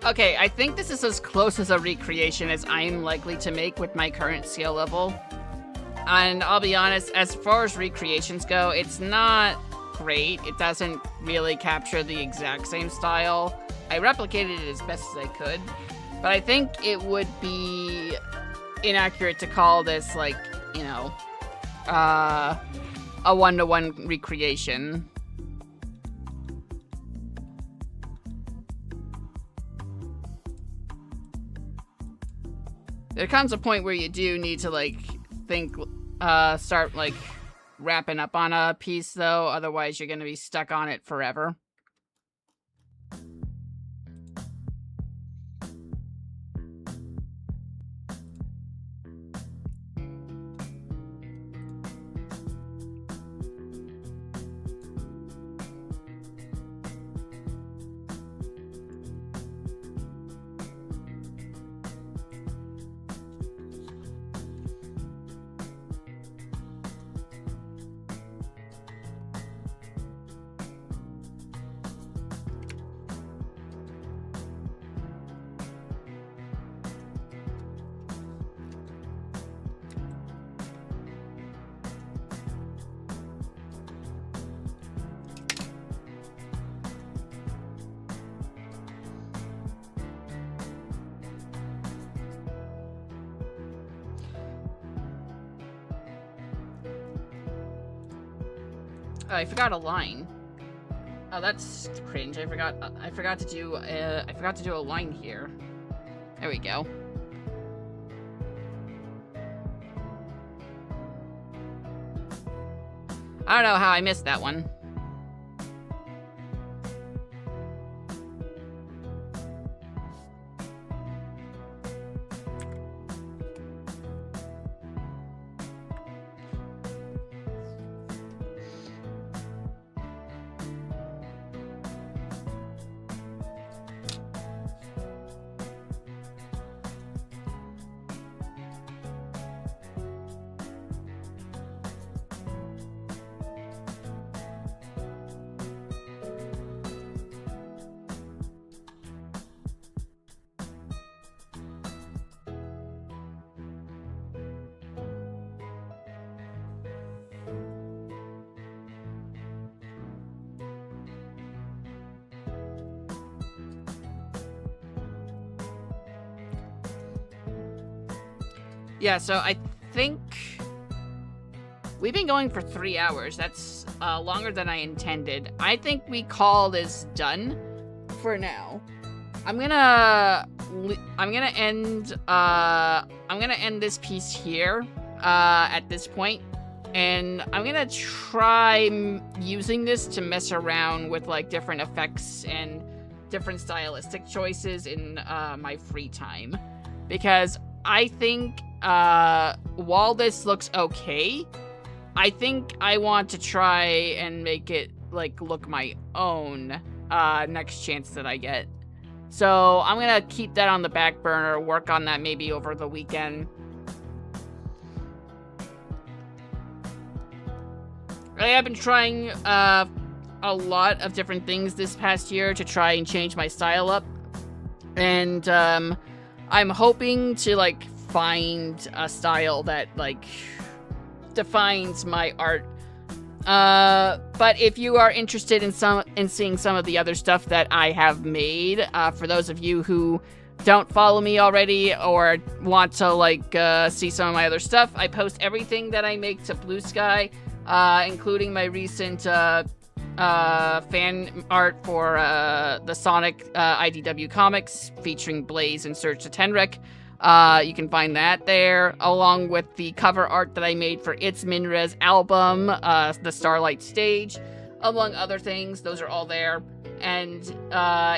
Speaker 1: Okay, I think this is as close as a recreation as I'm likely to make with my current skill level. And I'll be honest, as far as recreations go, it's not great. It doesn't really capture the exact same style. I replicated it as best as I could, but I think it would be inaccurate to call this, like, you know, a one-to-one recreation. There comes a point where you do need to, like, start, like, wrapping up on a piece, though. Otherwise, you're going to be stuck on it forever. Oh, I forgot a line. Oh, that's cringe. I forgot to do a line here. There we go. I don't know how I missed that one. Yeah, so I think we've been going for 3 hours. That's longer than I intended. I think we call this done for now. I'm gonna end this piece here at this point, and I'm gonna try using this to mess around with, like, different effects and different stylistic choices in my free time, because I think while this looks okay, I think I want to try and make it, like, look my own next chance that I get.
Speaker 3: So I'm gonna keep that on the back burner, work on that maybe over the weekend. I have been trying a lot of different things this past year to try and change my style up. And I'm hoping to like find a style that like defines my art. But if you are interested in seeing some of the other stuff that I have made, for those of you who don't follow me already or want to like see some of my other stuff, I post everything that I make to Blue Sky, including my recent fan art for the Sonic IDW comics featuring Blaze and Surge to Tenrek. You can find that there, along with the cover art that I made for It's Minra's album, The Starlight Stage, among other things. Those are all there. And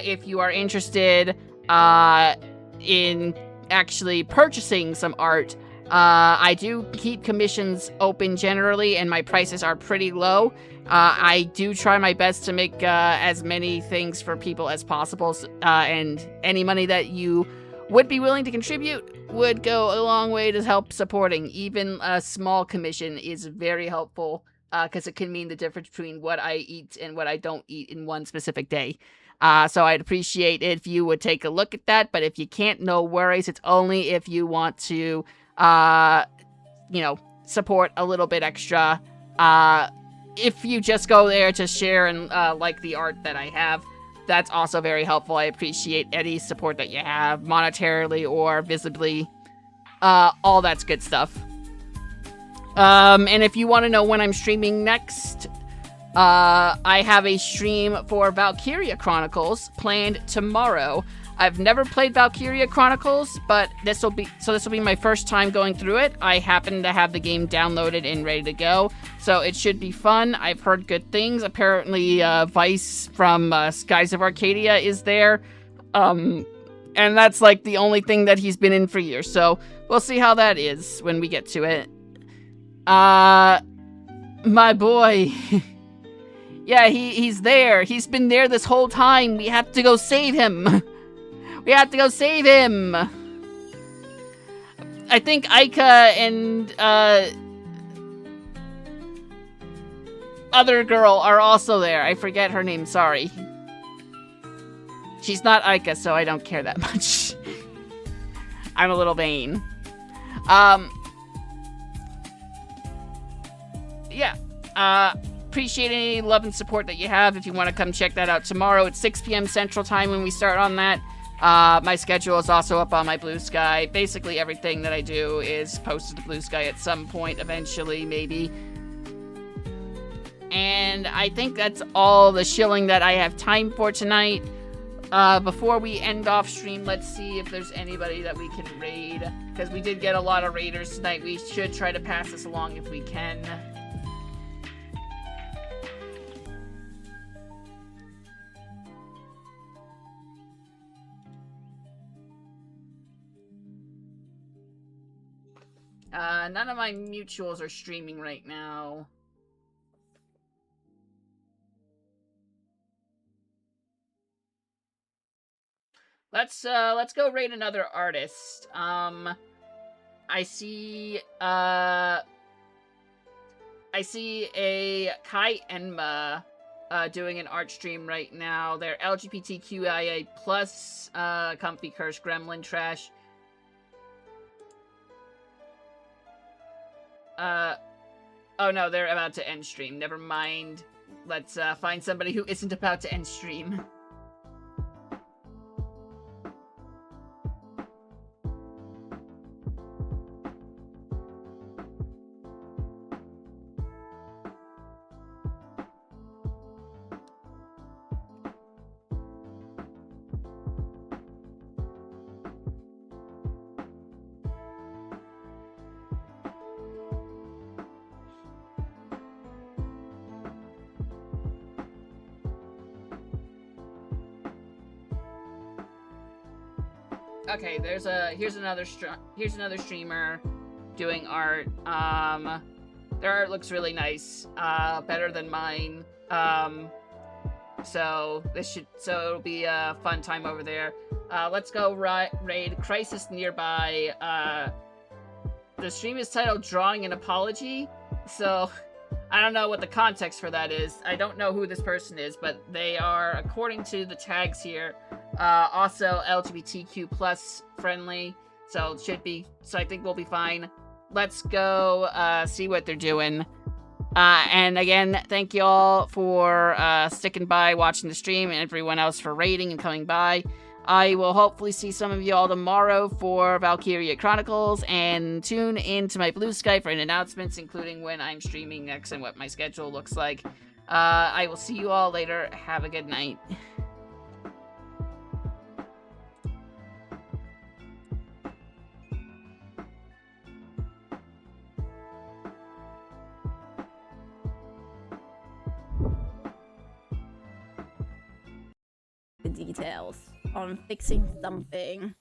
Speaker 3: if you are interested in actually purchasing some art, I do keep commissions open generally, and my prices are pretty low. I do try my best to make as many things for people as possible, and any money that you would be willing to contribute would go a long way to help supporting. Even a small commission is very helpful, because it can mean the difference between what I eat and what I don't eat in one specific day. So I'd appreciate it if you would take a look at that, but if you can't, no worries. It's only if you want to, support a little bit extra. If you just go there to share and like the art that I have, that's also very helpful. I appreciate any support that you have, monetarily or visibly. All that's good stuff. And if you want to know when I'm streaming next, I have a stream for Valkyria Chronicles planned tomorrow. I've never played Valkyria Chronicles, but this will be my first time going through it. I happen to have the game downloaded and ready to go, so it should be fun. I've heard good things. Apparently, Vice from Skies of Arcadia is there, and that's like the only thing that he's been in for years. So we'll see how that is when we get to it. My boy. Yeah, he's there. He's been there this whole time. We have to go save him. We have to go save him. I think Aika and other girl are also there. I forget her name, sorry. She's not Aika, so I don't care that much. I'm a little vain. Yeah. Appreciate any love and support that you have. If you want to come check that out tomorrow at 6 p.m. Central Time when we start on that. My schedule is also up on my Blue Sky. Basically everything that I do is posted to Blue Sky at some point, eventually, maybe. And I think that's all the shilling that I have time for tonight. Before we end off stream, let's see if there's anybody that we can raid, because we did get a lot of raiders tonight. We should try to pass this along if we can. None of my mutuals are streaming right now. Let's go raid another artist. I see a Kai Enma doing an art stream right now. They're LGBTQIA+, Comfy Curse Gremlin Trash. Oh no, they're about to end stream. Never mind. Let's find somebody who isn't about to end stream. Okay, here's another streamer doing art. Their art looks really nice. Better than mine. So it'll be a fun time over there. Let's go raid Crisis Nearby. The stream is titled Drawing an Apology, so I don't know what the context for that is. I don't know who this person is, but they are, according to the tags here, also LGBTQ plus friendly, so it should be. So I think we'll be fine. Let's go see what they're doing. And again, thank you all for sticking by, watching the stream, and everyone else for raiding and coming by. I will hopefully see some of you all tomorrow for Valkyria Chronicles, and tune in to my Blue Sky for announcements, including when I'm streaming next and what my schedule looks like. I will see you all later. Have a good night.
Speaker 4: The details on fixing something.